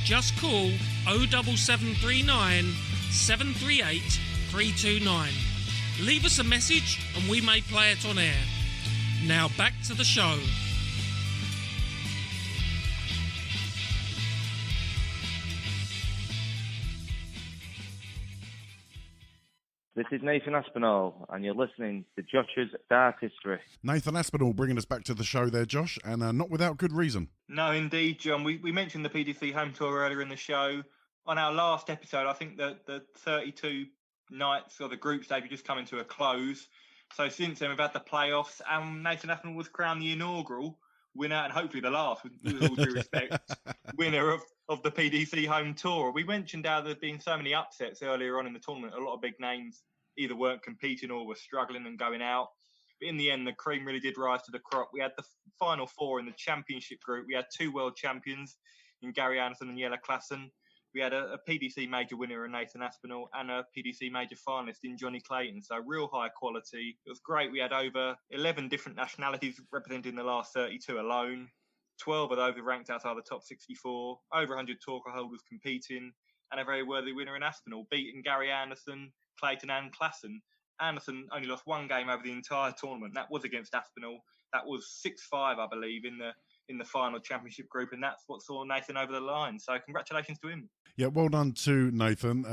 Just call 07739 738 329. Leave us a message and we may play it on air. Now back to the show. This is Nathan Aspinall, and you're listening to Josh's Dartistry. Nathan Aspinall bringing us back to the show there, Josh, and not without good reason. No, indeed, John. We mentioned the PDC home tour earlier in the show. On our last episode, I think that the 32 nights or the group stage had just coming to a close. So since then, we've had the playoffs, and Nathan Aspinall was crowned the inaugural winner, and hopefully the last, with all due respect, winner of the PDC home tour. We mentioned how there's been so many upsets earlier on in the tournament. A lot of big names either weren't competing or were struggling and going out. But in the end, the cream really did rise to the crop. We had the final 4 in the championship group. We had 2 world champions in Gary Anderson and Jelle Klassen. We had a PDC major winner in Nathan Aspinall and a PDC major finalist in Johnny Clayton. So real high quality. It was great. We had over 11 different nationalities represented in the last 32 alone. 12 of those were ranked outside the top 64. Over 100 Talker holders competing. And a very worthy winner in Aspinall, beating Gary Anderson, Clayton and Klassen. Anderson only lost 1 game over the entire tournament. That was against Aspinall. That was 6-5, I believe, in the final championship group, and that's what saw Nathan over the line. So congratulations to him. Yeah, well done to Nathan.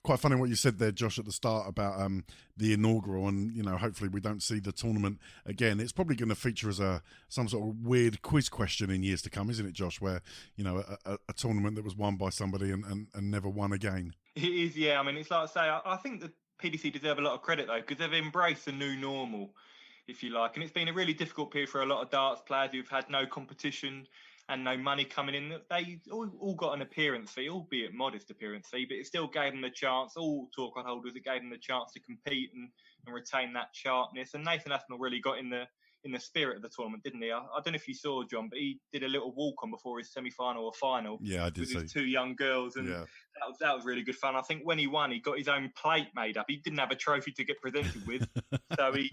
Quite funny what you said there, Josh, at the start about the inaugural, and hopefully we don't see the tournament again. It's probably going to feature as some sort of weird quiz question in years to come, isn't it, Josh? Where a tournament that was won by somebody and never won again. It is, yeah. I mean, it's like I say, I think the PDC deserve a lot of credit though, because they've embraced the new normal, if you like, and it's been a really difficult period for a lot of darts players who've had no competition and no money coming in. They all got an appearance fee, albeit modest appearance fee, but it still gave them the chance, all tour card holders, it gave them the chance to compete and retain that sharpness. And Nathan Aspinall really got in the spirit of the tournament, didn't he? I don't know if you saw, John, but he did a little walk-on before his semi-final or final. Yeah, I did with see. his 2 young girls, and that was really good fun. I think when he won, he got his own plate made up. He didn't have a trophy to get presented with, so he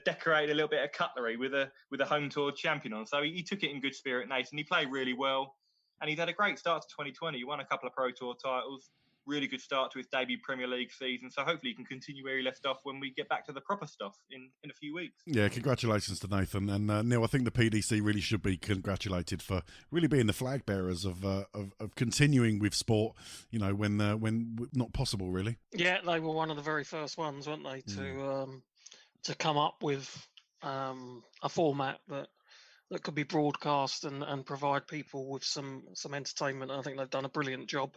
decorated a little bit of cutlery with a home tour champion on. So he took it in good spirit, Nathan. He played really well. And he's had a great start to 2020. He won a couple of Pro Tour titles. Really good start to his debut Premier League season. So hopefully he can continue where he left off when we get back to the proper stuff in a few weeks. Yeah, congratulations to Nathan. And Neil, I think the PDC really should be congratulated for really being the flag bearers of continuing with sport, when not possible, really. Yeah, they were one of the very first ones, weren't they, to come up with a format that could be broadcast and provide people with some entertainment. I think they've done a brilliant job.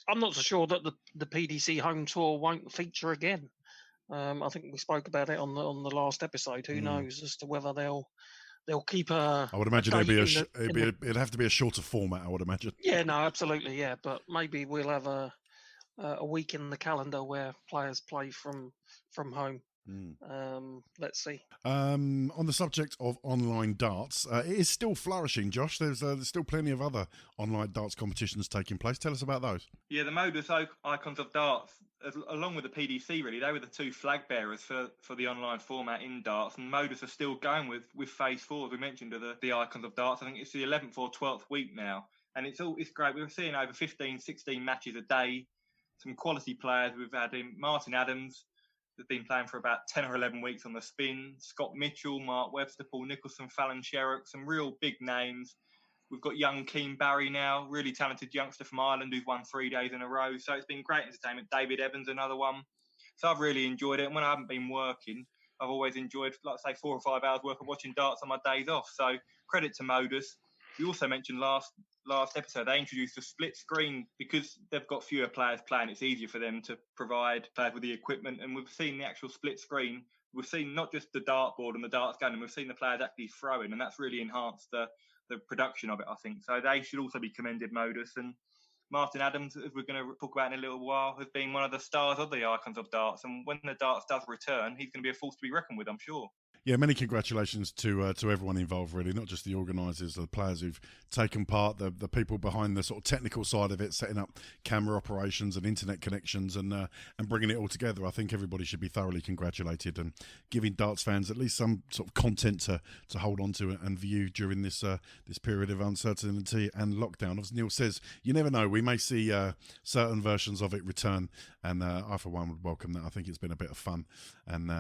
I'm not so sure that the PDC home tour won't feature again. I think we spoke about it on the last episode. Who knows as to whether they'll keep a. I would imagine it'd have to be a shorter format. I would imagine. Yeah, no, absolutely, yeah. But maybe we'll have a week in the calendar where players play from home. Let's see. On the subject of online darts, it is still flourishing, Josh. There's still plenty of other online darts competitions taking place. Tell us about those. Yeah, the Modus Icons of Darts, along with the PDC, really, they were the two flag bearers for the online format in darts. And Modus are still going with Phase 4, as we mentioned, of the Icons of Darts. I think it's the 11th or 12th week now. And it's great. We're seeing over 15, 16 matches a day. Some quality players. We've had Martin Adams, who's been playing for about 10 or 11 weeks on the spin. Scott Mitchell, Mark Webster, Paul Nicholson, Fallon Sherrock, some real big names. We've got young Keane Barry now, really talented youngster from Ireland who's won 3 days in a row. So it's been great entertainment. David Evans, another one. So I've really enjoyed it. And when I haven't been working, I've always enjoyed, like I say, 4 or 5 hours worth of watching darts on my days off. So credit to Modus. We also mentioned last episode, they introduced a split screen because they've got fewer players playing. It's easier for them to provide players with the equipment. And we've seen the actual split screen. We've seen not just the dartboard and the darts gun, and we've seen the players actually throwing, and that's really enhanced the production of it, I think. So they should also be commended, Modus. And Martin Adams, as we're going to talk about in a little while, has been one of the stars of the Icons of Darts. And when the darts does return, he's going to be a force to be reckoned with, I'm sure. Yeah, many congratulations to everyone involved, really, not just the organisers, the players who've taken part, the people behind the sort of technical side of it, setting up camera operations and internet connections and bringing it all together. I think everybody should be thoroughly congratulated and giving darts fans at least some sort of content to hold on to and view during this period of uncertainty and lockdown. As Neil says, you never know. We may see certain versions of it return, and I, for one, would welcome that. I think it's been a bit of fun and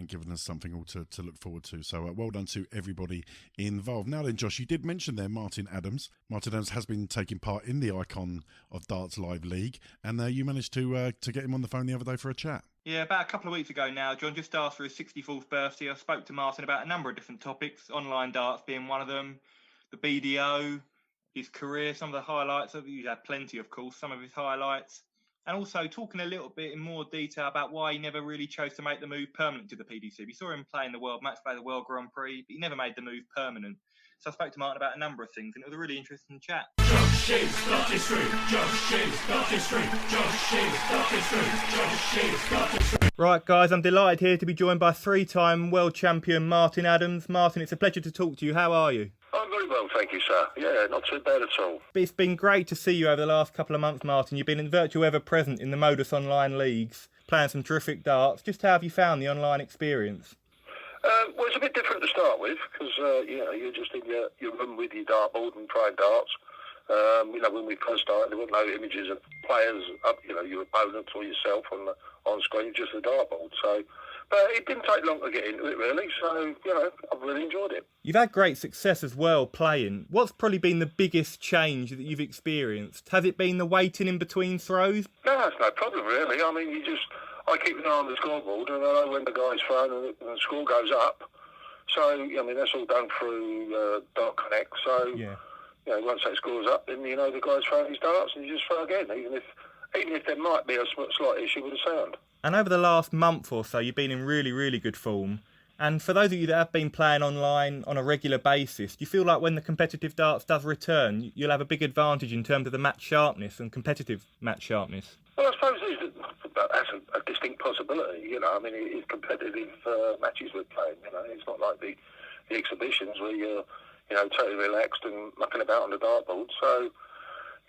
given us something all to look forward to. So well done to everybody involved. Now then, Josh, you did mention there Martin Adams. Martin Adams has been taking part in the Icon of Darts Live League, and you managed to get him on the phone the other day for a chat. Yeah, about a couple of weeks ago now, John, just after his 64th birthday, I spoke to Martin about a number of different topics, online darts being one of them, the BDO, his career, some of the highlights. He's had plenty, of course, some of his highlights. And also talking a little bit in more detail about why he never really chose to make the move permanent to the PDC. We saw him play in the World Matchplay, the World Grand Prix, but he never made the move permanent. So I spoke to Martin about a number of things, and it was a really interesting chat. Josh's Dartistry, Josh's Dartistry, Josh's Dartistry, Josh's Dartistry. Right, guys, I'm delighted here to be joined by 3-time world champion Martin Adams. Martin, it's a pleasure to talk to you. How are you? I'm very well, thank you, sir. Yeah, not too bad at all. It's been great to see you over the last couple of months, Martin. You've been in virtual ever-present in the Modus online leagues, playing some terrific darts. Just how have you found the online experience? Well, it's a bit different to start with because, you're just in your room with your dartboard and playing darts. When we first started, there weren't no images of players, your opponents or yourself on screen, just the dartboard. So, but it didn't take long to get into it, really. So, I've really enjoyed it. You've had great success as well playing. What's probably been the biggest change that you've experienced? Has it been the waiting in between throws? No, it's no problem, really. I mean, I keep an eye on the scoreboard and I know when the guy's thrown and the score goes up. So, that's all done through Dart Connect. So, once that score's up, then the guy's throwing his darts and you just throw again, even if there might be a slight issue with the sound. And over the last month or so, you've been in really, really good form. And for those of you that have been playing online on a regular basis, do you feel like when the competitive darts does return, you'll have a big advantage in terms of the match sharpness and competitive match sharpness? Well, I suppose that's a distinct possibility. It's competitive matches we're playing. It's not like the exhibitions where you're, totally relaxed and mucking about on the dartboard. So,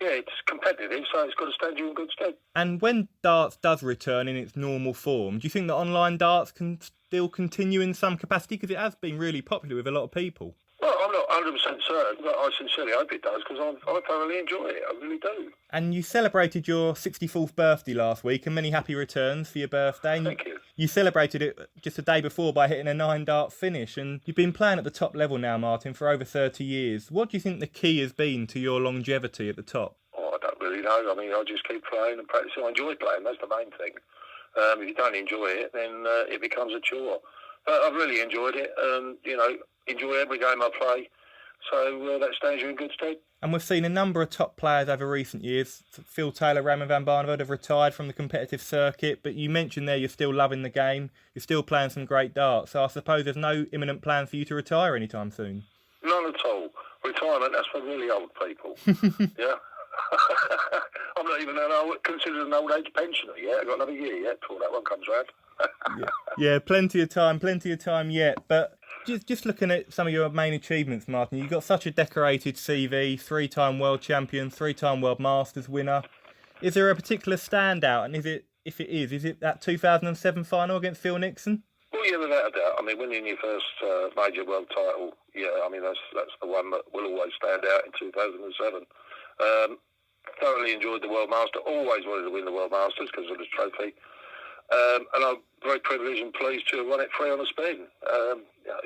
yeah, it's competitive, so it's got to stand you in good stead. And when darts does return in its normal form, do you think that online darts can still continue in some capacity? Because it has been really popular with a lot of people. Well, 100% certain, but I sincerely hope it does, because I thoroughly enjoy it. I really do. And you celebrated your 64th birthday last week, and many happy returns for your birthday. And Thank you. You celebrated it just a day before by hitting a 9-dart finish, and you've been playing at the top level now, Martin, for over 30 years. What do you think the key has been to your longevity at the top? Oh, I don't really know. I mean, I just keep playing and practicing. I enjoy playing. That's the main thing. If you don't enjoy it, then it becomes a chore. But I've really enjoyed it. Enjoy every game I play. So that stands you in good stead. And we've seen a number of top players over recent years. Phil Taylor, Raymond van Barneveld have retired from the competitive circuit, but you mentioned there you're still loving the game. You're still playing some great darts. So I suppose there's no imminent plan for you to retire anytime soon. None at all. Retirement, that's for really old people. Yeah. I'm not even considered an old age pensioner yet. I've got another year yet before that one comes round. Yeah, plenty of time yet. But just looking at some of your main achievements, Martin, you've got such a decorated CV, 3-time world champion, 3-time World Masters winner. Is there a particular standout? And if it is it that 2007 final against Phil Nixon? Well, yeah, without a doubt. I mean, winning your first major world title, yeah, I mean, that's the one that will always stand out in 2007. Thoroughly enjoyed the World Master. Always wanted to win the World Masters because of this trophy. And I'm very privileged and pleased to have won it free on a spin.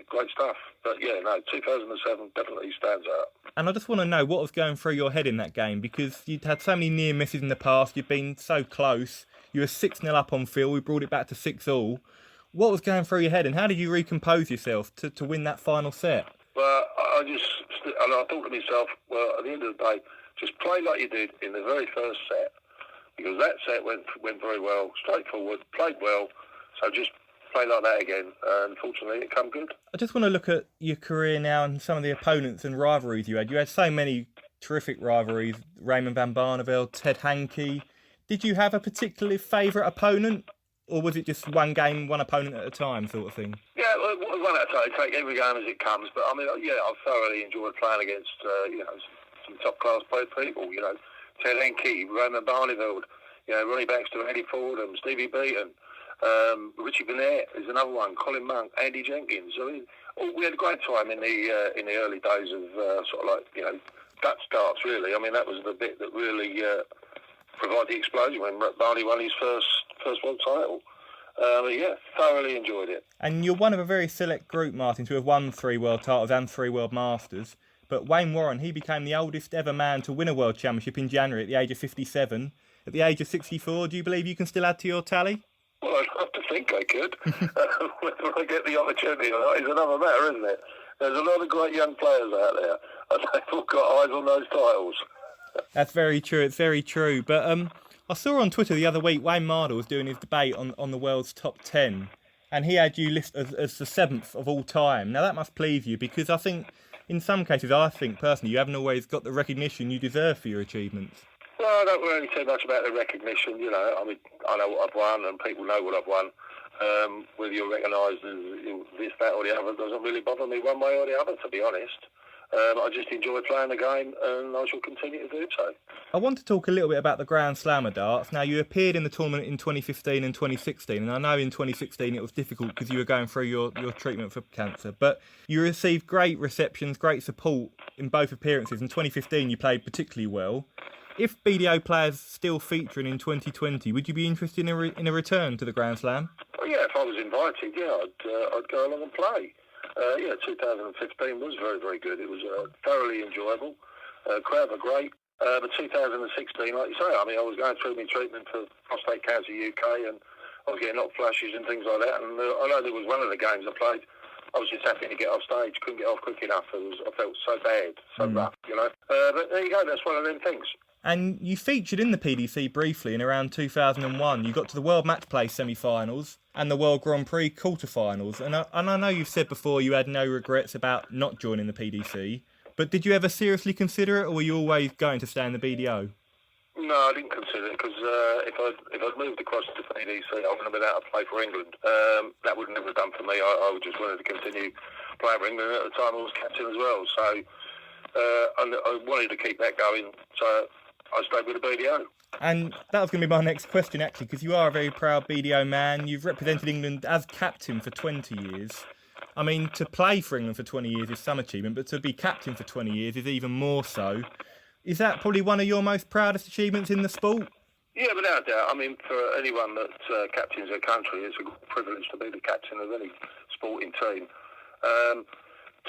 Great stuff. But yeah, no, 2007 definitely stands out. And I just want to know what was going through your head in that game, because you'd had so many near misses in the past. You'd been so close. You were 6-0 up on Phil. We brought it back to 6-all. What was going through your head, and how did you recompose yourself to win that final set? Well, I thought to myself, well, at the end of the day, just play like you did in the very first set, because that set went very well, straightforward, played well, so just play like that again, and fortunately it come good. I just want to look at your career now and some of the opponents and rivalries you had. You had so many terrific rivalries, Raymond van Barneveld, Ted Hankey. Did you have a particularly favourite opponent, or was it just one game, one opponent at a time sort of thing? Yeah, well, one at a time, take every game as it comes, but I mean, yeah, I've thoroughly enjoyed playing against, some top-class people, Ted Hankey, Raymond Barneveld, Ronnie Baxter, Eddie Fordham, Stevie Beaton, Richie Burnett is another one, Colin Monk, Andy Jenkins. I mean, we had a great time in the early days of Dutch darts, really. I mean, that was the bit that really provided the explosion when Barney won his first world title. Yeah, thoroughly enjoyed it. And you're one of a very select group, Martin, to have won 3 world titles and 3 World Masters. But Wayne Warren, he became the oldest ever man to win a World Championship in January at the age of 57. At the age of 64, do you believe you can still add to your tally? Well, I'd have to think I could. Whether I get the opportunity or not is another matter, isn't it? There's a lot of great young players out there, and they've all got eyes on those titles. That's very true, it's very true. But I saw on Twitter the other week, Wayne Mardle was doing his debate on the world's top 10, and he had you listed as the 7th of all time. Now, that must please you, because I think, in some cases, I think personally, you haven't always got the recognition you deserve for your achievements. Well, I don't worry too much about the recognition, I mean, I know what I've won and people know what I've won. Whether you're recognised as this, that or the other doesn't really bother me one way or the other, to be honest. I just enjoy playing the game and I shall continue to do so. I want to talk a little bit about the Grand Slam of darts. Now, you appeared in the tournament in 2015 and 2016, and I know in 2016 it was difficult because you were going through your treatment for cancer, but you received great receptions, great support in both appearances. In 2015 you played particularly well. If BDO players still featuring in 2020, would you be interested in a return to the Grand Slam? Well, yeah, if I was invited, yeah, I'd go along and play. 2015 was very, very good. It was thoroughly enjoyable. Crowd were great. But 2016, like you say, I mean, I was going through my treatment for prostate cancer UK, and I was getting hot flashes and things like that. And I know there was one of the games I played, I was just happy to get off stage. Couldn't get off quick enough. I felt so bad, so rough, But there you go. That's one of them things. And you featured in the PDC briefly in around 2001. You got to the World Matchplay semi-finals and the World Grand Prix quarter-finals. And I know you've said before you had no regrets about not joining the PDC. But did you ever seriously consider it, or were you always going to stay in the BDO? No, I didn't consider it, because if I'd moved across to PDC, I wouldn't have been able to play for England. That would never have done for me. I just wanted to continue playing for England. At the time, I was captain as well. So I wanted to keep that going. So I stayed with the BDO. And that was going to be my next question, actually, because you are a very proud BDO man. You've represented England as captain for 20 years. I mean, to play for England for 20 years is some achievement, but to be captain for 20 years is even more so. Is that probably one of your most proudest achievements in the sport? Yeah, without doubt. I mean, for anyone that captains their country, it's a good privilege to be the captain of any sporting team.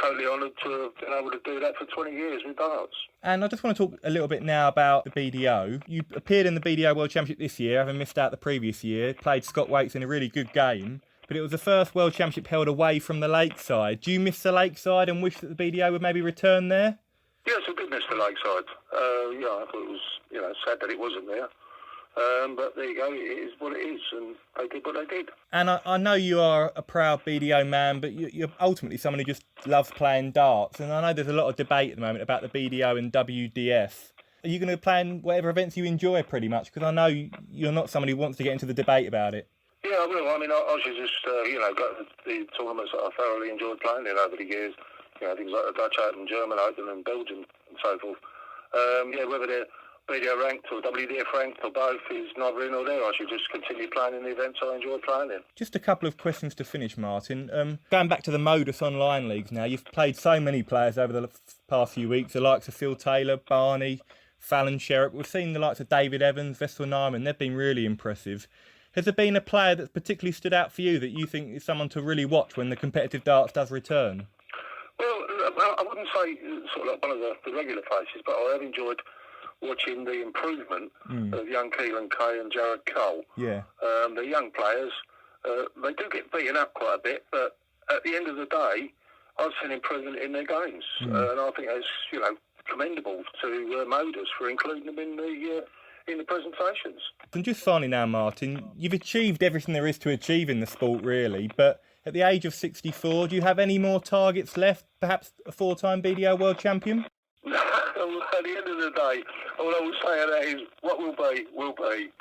Totally honoured to have been able to do that for 20 years with darts. And I just want to talk a little bit now about the BDO. You appeared in the BDO World Championship this year, having missed out the previous year, played Scott Waits in a really good game, but it was the first World Championship held away from the Lakeside. Do you miss the Lakeside and wish that the BDO would maybe return there? Yes, I did miss the Lakeside. I thought it was, sad that it wasn't there. But there you go, it is what it is, and they did what they did. And I know you are a proud BDO man, but you're ultimately someone who just loves playing darts. And I know there's a lot of debate at the moment about the BDO and WDF. Are you going to play in whatever events you enjoy pretty much? Because I know you're not someone who wants to get into the debate about it. Yeah, I will. I mean, I should just, go to the tournaments that I thoroughly enjoyed playing in over the years. Things like the Dutch Open, German Open and Belgium and so forth. Whether they're BDO ranked or WDF ranked or both is neither in or there. I should just continue playing in the events I enjoy playing in. Just a couple of questions to finish, Martin. Going back to the Modus online leagues now, you've played so many players over the past few weeks, the likes of Phil Taylor, Barney, Fallon Sherritt. We've seen the likes of David Evans, Vestal Nyman. They've been really impressive. Has there been a player that's particularly stood out for you that you think is someone to really watch when the competitive darts does return? Well, I wouldn't say sort of like one of the regular faces, but I have enjoyed watching the improvement of young Keelan Kay and Jared Cole. Yeah. The young players, they do get beaten up quite a bit, but at the end of the day, I've seen improvement in their games. And I think that's, commendable to Modus for including them in the presentations. And just finally now, Martin, you've achieved everything there is to achieve in the sport, really, but at the age of 64, do you have any more targets left? Perhaps a 4-time BDO World Champion? At the end of the day, all I will say of that is, what will be, will be.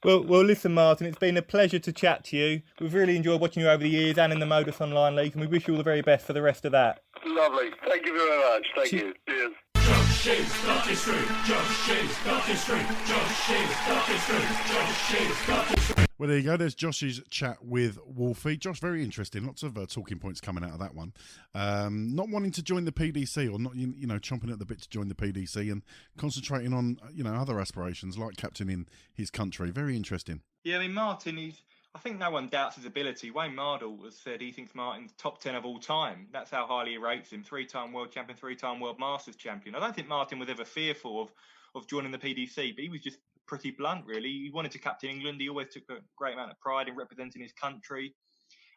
Well, listen, Martin, it's been a pleasure to chat to you. We've really enjoyed watching you over the years and in the Modus Online League, and we wish you all the very best for the rest of that. Lovely. Thank you very much. Thank you. Cheers. Josh's Dartistry, Josh's Dartistry, Josh's Dartistry, Josh's Dartistry. Well, there you go. There's Josh's chat with Wolfie. Josh, very interesting. Lots of talking points coming out of that one. Not wanting to join the PDC, or not, chomping at the bit to join the PDC, and concentrating on, other aspirations like captaining his country. Very interesting. Yeah, I mean, Martin, I think no one doubts his ability. Wayne Mardle has said he thinks Martin's top 10 of all time. That's how highly he rates him. 3-time world champion, 3-time world masters champion. I don't think Martin was ever fearful of joining the PDC, but he was just pretty blunt, really. He wanted to captain England. He always took a great amount of pride in representing his country,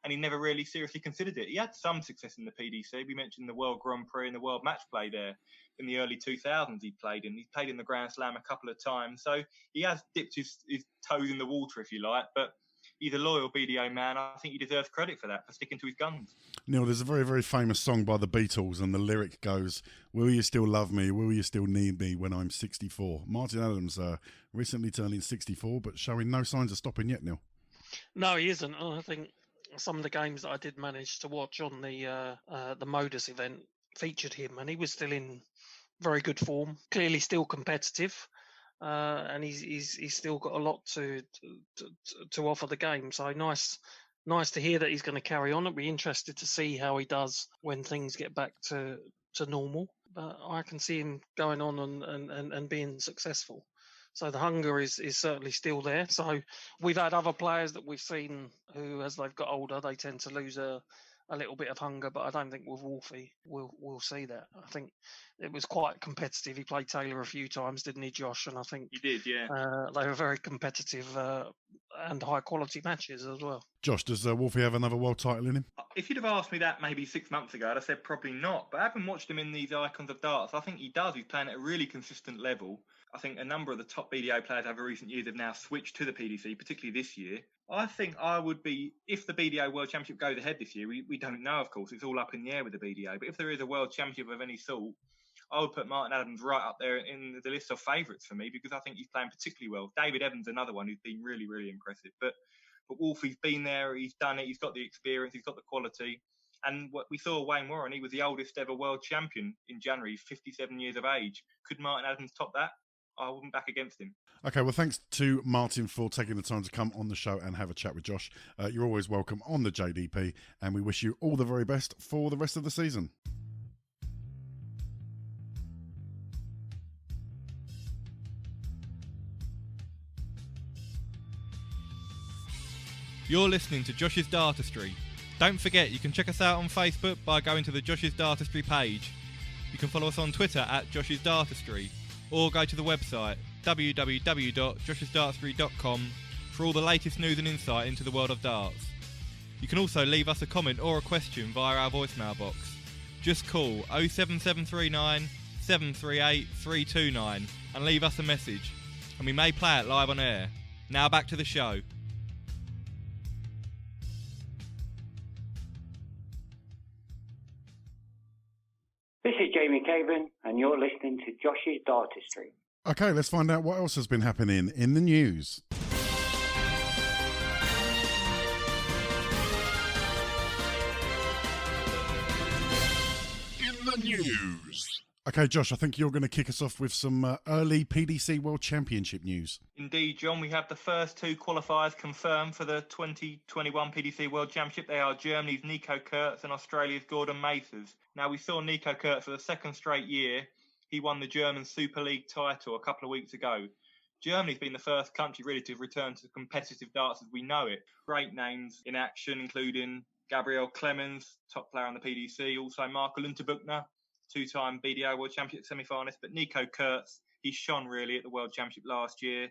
and he never really seriously considered it. He had some success in the PDC. We mentioned the World Grand Prix and the World Matchplay there in the early 2000s he played in. He played in the Grand Slam a couple of times. So he has dipped his toes in the water, if you like, but he's a loyal BDO man. I think he deserves credit for that, for sticking to his guns. Neil, there's a very, very famous song by the Beatles, and the lyric goes, "Will you still love me? Will you still need me when I'm 64? Martin Adams recently turning 64, but showing no signs of stopping yet, Neil. No, he isn't. I think some of the games that I did manage to watch on the Modus event featured him, and he was still in very good form, clearly still competitive. And he's still got a lot to offer the game. So nice to hear that he's going to carry on. I'll be interested to see how he does when things get back to normal. But I can see him going on and being successful. So the hunger is certainly still there. So we've had other players that we've seen who, as they've got older, they tend to lose a little bit of hunger, but I don't think with Wolfie we'll see that. I think it was quite competitive. He played Taylor a few times, didn't he, Josh? And I think he did, yeah. They were very competitive and high quality matches as well. Josh, does Wolfie have another world title in him? If you'd have asked me that maybe 6 months ago, I'd have said probably not. But having watched him in these Icons of Darts, I think he does. He's playing at a really consistent level. I think a number of the top BDO players over recent years have now switched to the PDC, particularly this year. I think I would be, if the BDO World Championship goes ahead this year, we don't know, of course, it's all up in the air with the BDO, but if there is a World Championship of any sort, I would put Martin Adams right up there in the list of favourites for me, because I think he's playing particularly well. David Evans, another one who's been really, really impressive. But Wolfie's been there, he's done it, he's got the experience, he's got the quality. And what we saw Wayne Warren, he was the oldest ever world champion in January, 57 years of age. Could Martin Adams top that? I wouldn't back against him. Okay, well, thanks to Martin for taking the time to come on the show and have a chat with Josh. You're always welcome on the JDP, and we wish you all the very best for the rest of the season. You're listening to Josh's Dartistry. Don't forget, you can check us out on Facebook by going to the Josh's Dartistry page. You can follow us on Twitter at Josh's Dartistry, or go to the website www.joshisdartistry.com for all the latest news and insight into the world of darts. You can also leave us a comment or a question via our voicemail box. Just call 07739 738 329 and leave us a message, and we may play it live on air. Now back to the show. This is Jamie Caven, and you're listening to Josh's Dartistry. Okay, let's find out what else has been happening in the news. In the news. Okay, Josh, I think you're going to kick us off with some early PDC World Championship news. Indeed, John, we have the first two qualifiers confirmed for the 2021 PDC World Championship. They are Germany's Nico Kurz and Australia's Gordon Mathers. Now, we saw Nico Kurz for the second straight year. He won the German Super League title a couple of weeks ago. Germany's been the first country really to return to competitive darts as we know it. Great names in action, including Gabriel Clemens, top player on the PDC, also Marco Lunterbuchner, two-time BDO World Championship semi-finalist. But Nico Kurz, he shone really at the World Championship last year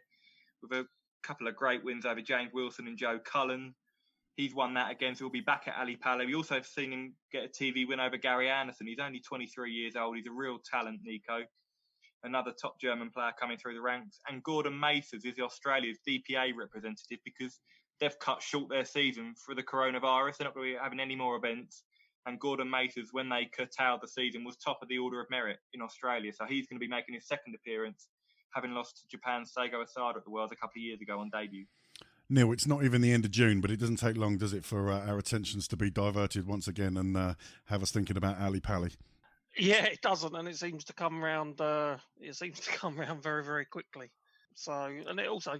with a couple of great wins over James Wilson and Joe Cullen. He's won that again, so he'll be back at Ali Pali. We also have seen him get a TV win over Gary Anderson. He's only 23 years old. He's a real talent, Nico. Another top German player coming through the ranks. And Gordon Mathers is Australia's DPA representative because they've cut short their season for the coronavirus. They're not going to be having any more events. And Gordon Mathers, when they curtailed the season, was top of the order of merit in Australia. So he's going to be making his second appearance, having lost to Japan's Seigo Asada at the Worlds a couple of years ago on debut. Neil, it's not even the end of June, but it doesn't take long, does it, for our attentions to be diverted once again and have us thinking about Ali Pali? Yeah, it doesn't, and it seems to come round. Very, very quickly. So, and it also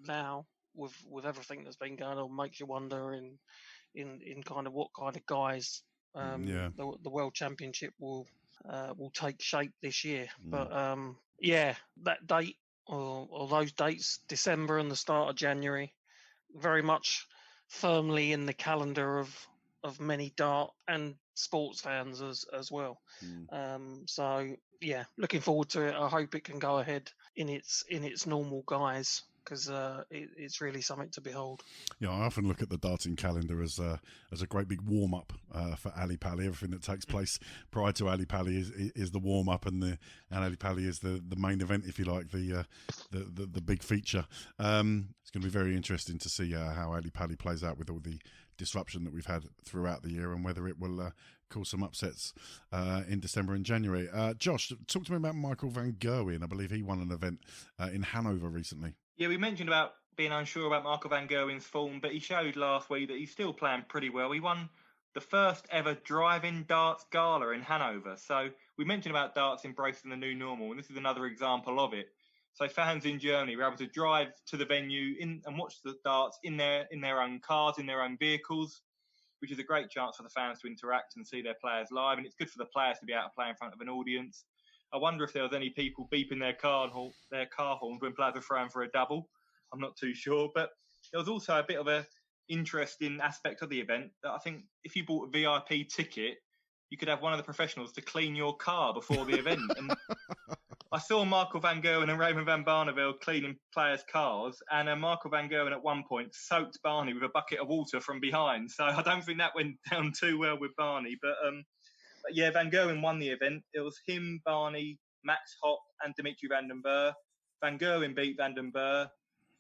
now with everything that's been going on, makes you wonder in kind of what kind of guys the World Championship will take shape this year. But that date or those dates, December and the start of January, very much firmly in the calendar of many dart and sports fans as well. So yeah, looking forward to it. I hope it can go ahead in its normal guise, because it's really something to behold. Yeah, I often look at the darting calendar as a great big warm up for Ali Pali. Everything that takes place prior to Ali Pali is the warm up, and Ali Pali is the main event, if you like, the big feature. It's going to be very interesting to see how Ali Pali plays out with all the disruption that we've had throughout the year, and whether it will cause some upsets in December and January. Josh, talk to me about Michael van Gerwen. I believe he won an event in Hanover recently. Yeah, we mentioned about being unsure about Michael van Gerwen's form, but he showed last week that he's still playing pretty well. He won the first ever drive-in darts gala in Hanover. So we mentioned about darts embracing the new normal, and this is another example of it. So fans in Germany were able to drive to the venue and watch the darts in their own cars, in their own vehicles, which is a great chance for the fans to interact and see their players live. And it's good for the players to be able to play in front of an audience. I wonder if there was any people beeping their car horns when players were throwing for a double. I'm not too sure. But there was also a bit of an interesting aspect of the event that I think if you bought a VIP ticket, you could have one of the professionals to clean your car before the event. And I saw Michael van Gerwen and Raymond van Barneveld cleaning players' cars, and Michael van Gerwen at one point soaked Barney with a bucket of water from behind. So I don't think that went down too well with Barney. But yeah, Van Gerwen won the event. It was him, Barney, Max Hopp and Dimitri van den Berg. Van Gerwen beat van den Berg,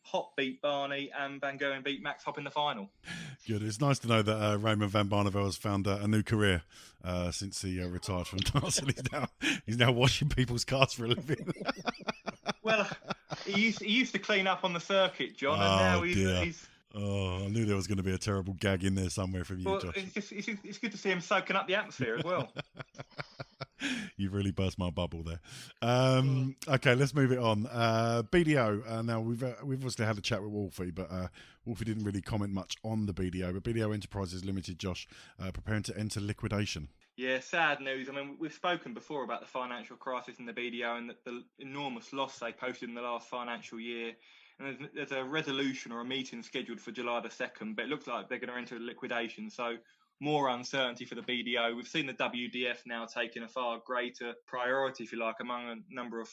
Hopp beat Barney, and Van Gerwen beat Max Hopp in the final. Good. It's nice to know that Raymond van Barneveld has found a new career since he retired from darts, and he's now washing people's cars for a living. Well, he used to clean up on the circuit, John, and now he's Oh, I knew there was going to be a terrible gag in there somewhere from you, Josh. It's good to see him soaking up the atmosphere as well. You've really burst my bubble there. Okay, let's move it on. BDO. Now we've obviously had a chat with Wolfie, but Wolfie didn't really comment much on the BDO. But BDO Enterprises Limited, Josh, preparing to enter liquidation. Yeah, sad news. I mean, we've spoken before about the financial crisis in the BDO and the enormous loss they posted in the last financial year. And there's a resolution or a meeting scheduled for July the 2nd, but it looks like they're going to enter liquidation. So more uncertainty for the BDO. We've seen the WDF now taking a far greater priority, if you like, among a number of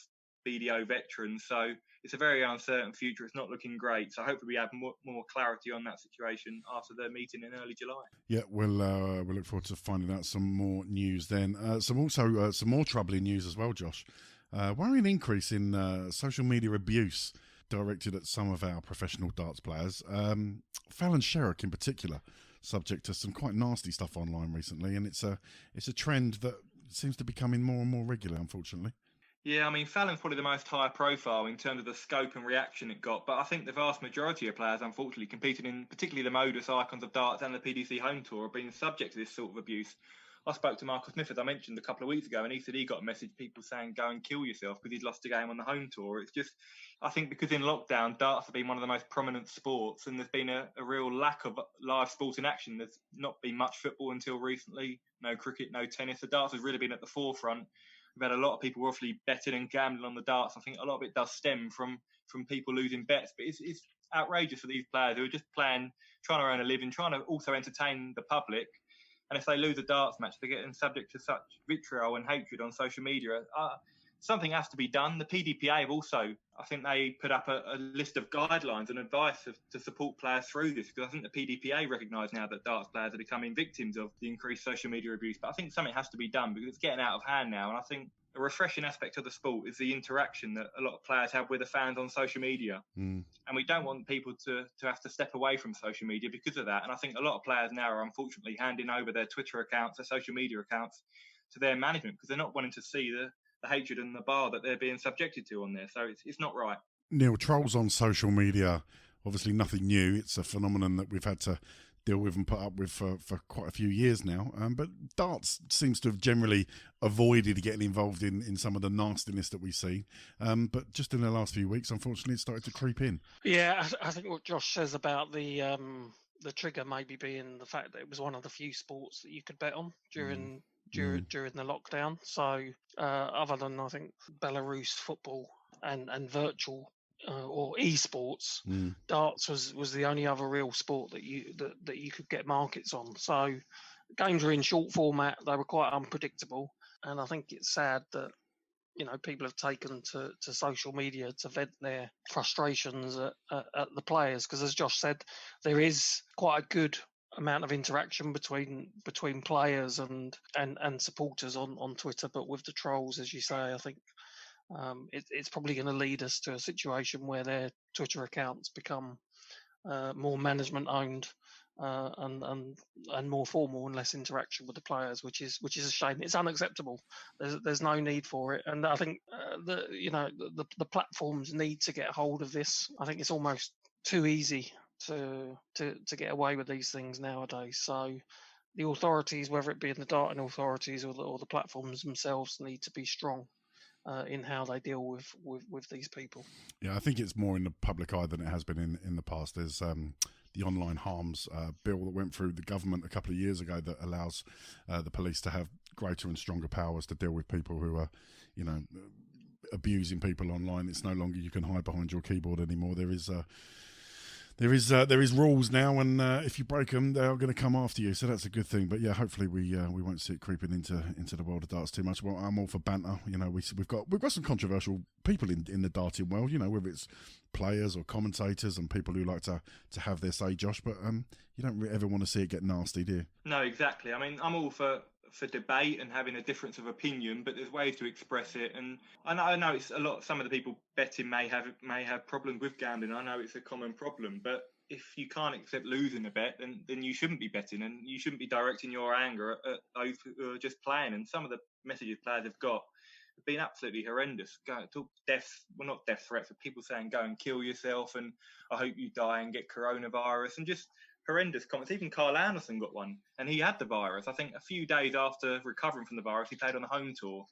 BDO veterans. So it's a very uncertain future. It's not looking great. So hopefully we have more clarity on that situation after the meeting in early July. Yeah, we'll look forward to finding out some more news then. Some more troubling news as well, Josh. Worrying increase in social media abuse directed at some of our professional darts players. Fallon Sherrock in particular, subject to some quite nasty stuff online recently, and it's a trend that seems to be becoming more and more regular, unfortunately. Yeah, I mean, Fallon's probably the most high profile in terms of the scope and reaction it got, but I think the vast majority of players, unfortunately, competing in particularly the modus icons of darts and the PDC Home Tour, have been subject to this sort of abuse. I spoke to Michael Smith, as I mentioned, a couple of weeks ago, and he said he got a message, people saying, go and kill yourself because he'd lost a game on the Home Tour. It's just, I think because in lockdown, darts have been one of the most prominent sports, and there's been a real lack of live sports in action. There's not been much football until recently, no cricket, no tennis. The darts has really been at the forefront. We've had a lot of people roughly betting and gambling on the darts. I think a lot of it does stem from people losing bets, but it's outrageous for these players who are just playing, trying to earn a living, trying to also entertain the public. And if they lose a darts match, they're getting subject to such vitriol and hatred on social media. Something has to be done. The PDPA have also, I think they put up a list of guidelines and advice to support players through this, because I think the PDPA recognise now that darts players are becoming victims of the increased social media abuse. But I think something has to be done because it's getting out of hand now. And I think a refreshing aspect of the sport is the interaction that a lot of players have with the fans on social media. And we don't want people to have to step away from social media because of that. And I think a lot of players now are unfortunately handing over their Twitter accounts, their social media accounts to their management because they're not wanting to see the hatred and the bar that they're being subjected to on there. So it's not right. Neil, trolls on social media, obviously nothing new. It's a phenomenon that we've had to deal with and put up with for quite a few years now. But darts seems to have generally avoided getting involved in some of the nastiness that we see. But just in the last few weeks, unfortunately, it started to creep in. Yeah, I think what Josh says about the trigger maybe being the fact that it was one of the few sports that you could bet on during the lockdown. So other than, I think, Belarus football and virtual or esports, darts was the only other real sport that you could get markets on. So games were in short format, they were quite unpredictable, and I think it's sad that people have taken to social media to vent their frustrations at the players, because as Josh said, there is quite a good amount of interaction between players and supporters on Twitter, but with the trolls, as you say, I think it's probably going to lead us to a situation where their Twitter accounts become more management owned and more formal and less interaction with the players, which is a shame. It's unacceptable. There's no need for it, and I think the platforms need to get hold of this. I think it's almost too easy to get away with these things nowadays. So the authorities, whether it be in the darting authorities or the platforms themselves, need to be strong in how they deal with these people. Yeah, I think it's more in the public eye than it has been in the past. There's the online harms bill that went through the government a couple of years ago that allows the police to have greater and stronger powers to deal with people who are, abusing people online. It's no longer you can hide behind your keyboard anymore. There is rules now, and if you break them, they are going to come after you. So that's a good thing. But yeah, hopefully we won't see it creeping into the world of darts too much. Well, I'm all for banter. We've got some controversial people in the darting world. Whether it's players or commentators and people who like to have their say, Josh. But you don't ever want to see it get nasty, do you? No, exactly. I mean, I'm all for debate and having a difference of opinion, but there's ways to express it. And I know it's a lot. Some of the people betting may have problems with gambling. I know it's a common problem, but if you can't accept losing a bet, then you shouldn't be betting, and you shouldn't be directing your anger at those who are just playing. And some of the messages players have got have been absolutely horrendous. Talk death, well, not death threats, but people saying go and kill yourself, and I hope you die and get coronavirus, and just horrendous comments. Even Carl Anderson got one, and he had the virus. I think a few days after recovering from the virus, he played on the home tour,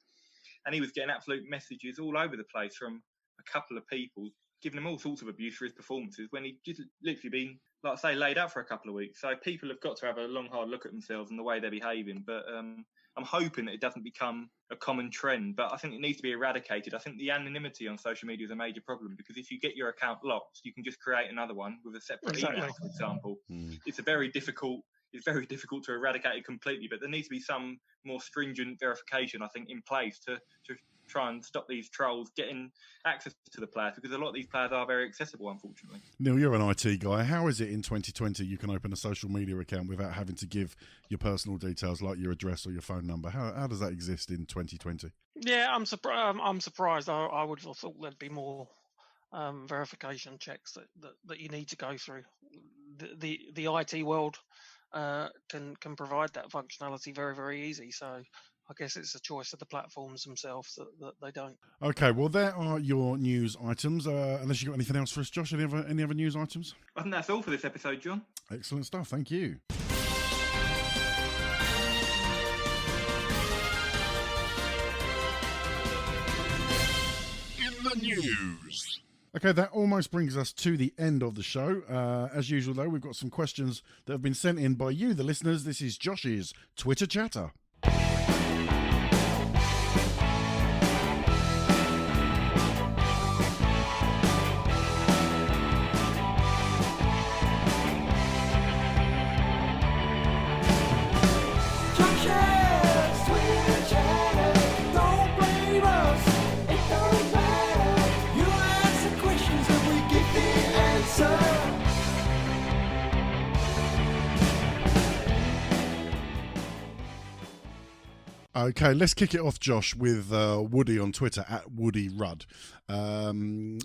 and he was getting absolute messages all over the place from a couple of people, giving him all sorts of abuse for his performances when he'd just literally been, like I say, laid out for a couple of weeks. So people have got to have a long, hard look at themselves and the way they're behaving. But I'm hoping that it doesn't become a common trend, but I think it needs to be eradicated. I think the anonymity on social media is a major problem, because if you get your account locked, you can just create another one with a separate email, for example. It's very difficult to eradicate it completely, but there needs to be some more stringent verification, I think, in place to try and stop these trolls getting access to the players, because a lot of these players are very accessible, unfortunately. Neil, you're an IT guy. How is it in 2020 you can open a social media account without having to give your personal details like your address or your phone number? How does that exist in 2020? Yeah, I'm surprised. I would have thought there'd be more verification checks that you need to go through. The IT world can provide that functionality very, very easy. So I guess it's a choice of the platforms themselves that they don't. Okay, well, there are your news items. Unless you've got anything else for us, Josh, any other news items? I think that's all for this episode, John. Excellent stuff. Thank you. In the news. Okay, that almost brings us to the end of the show. As usual, though, we've got some questions that have been sent in by you, the listeners. This is Josh's Twitter chatter. Okay, let's kick it off, Josh, with Woody on Twitter, at Woody Rudd.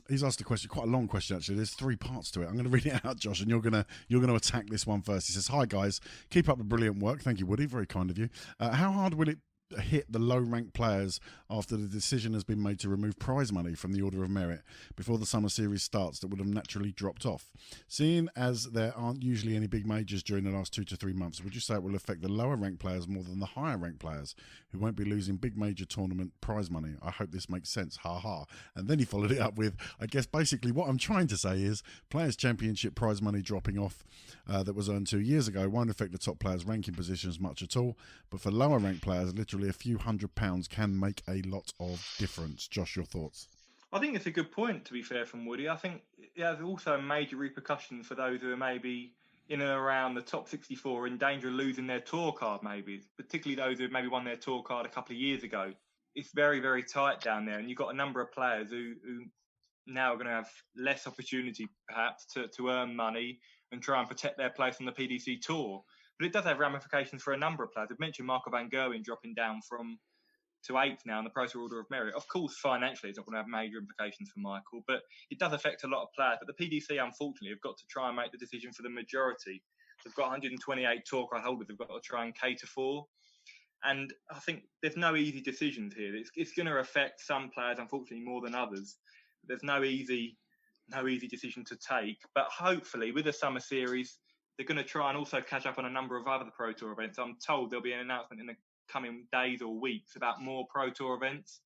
He's asked a question, quite a long question actually. There's 3 parts to it. I'm going to read it out, Josh, and you're going to attack this one first. He says, "Hi guys, keep up the brilliant work." Thank you, Woody. Very kind of you. How hard will it hit the low-ranked players after the decision has been made to remove prize money from the Order of Merit before the Summer Series starts that would have naturally dropped off? Seeing as there aren't usually any big majors during the last 2 to 3 months, would you say it will affect the lower-ranked players more than the higher-ranked players who won't be losing big major tournament prize money? I hope this makes sense. Ha ha. And then he followed it up with, I guess basically what I'm trying to say is Players' Championship prize money dropping off that was earned 2 years ago won't affect the top players' ranking positions much at all, but for lower-ranked players, literally a few £100 can make a lot of difference. Josh, your thoughts? I think it's a good point, to be fair, from Woody. I think it has also major repercussions for those who are maybe in and around the top 64 in danger of losing their tour card, maybe, particularly those who maybe won their tour card a couple of years ago. It's very, very tight down there, and you've got a number of players who now are going to have less opportunity, perhaps, to earn money and try and protect their place on the PDC Tour. But it does have ramifications for a number of players. I've mentioned Marco van Gerwen dropping down to 8th now in the Pro Tour Order of Merit. Of course, financially, it's not going to have major implications for Michael, but it does affect a lot of players. But the PDC, unfortunately, have got to try and make the decision for the majority. They've got 128 tour card holders they've got to try and cater for. And I think there's no easy decisions here. It's going to affect some players, unfortunately, more than others. There's no easy decision to take. But hopefully, with the Summer Series, they're going to try and also catch up on a number of other Pro Tour events. I'm told there'll be an announcement in the coming days or weeks about more Pro Tour events.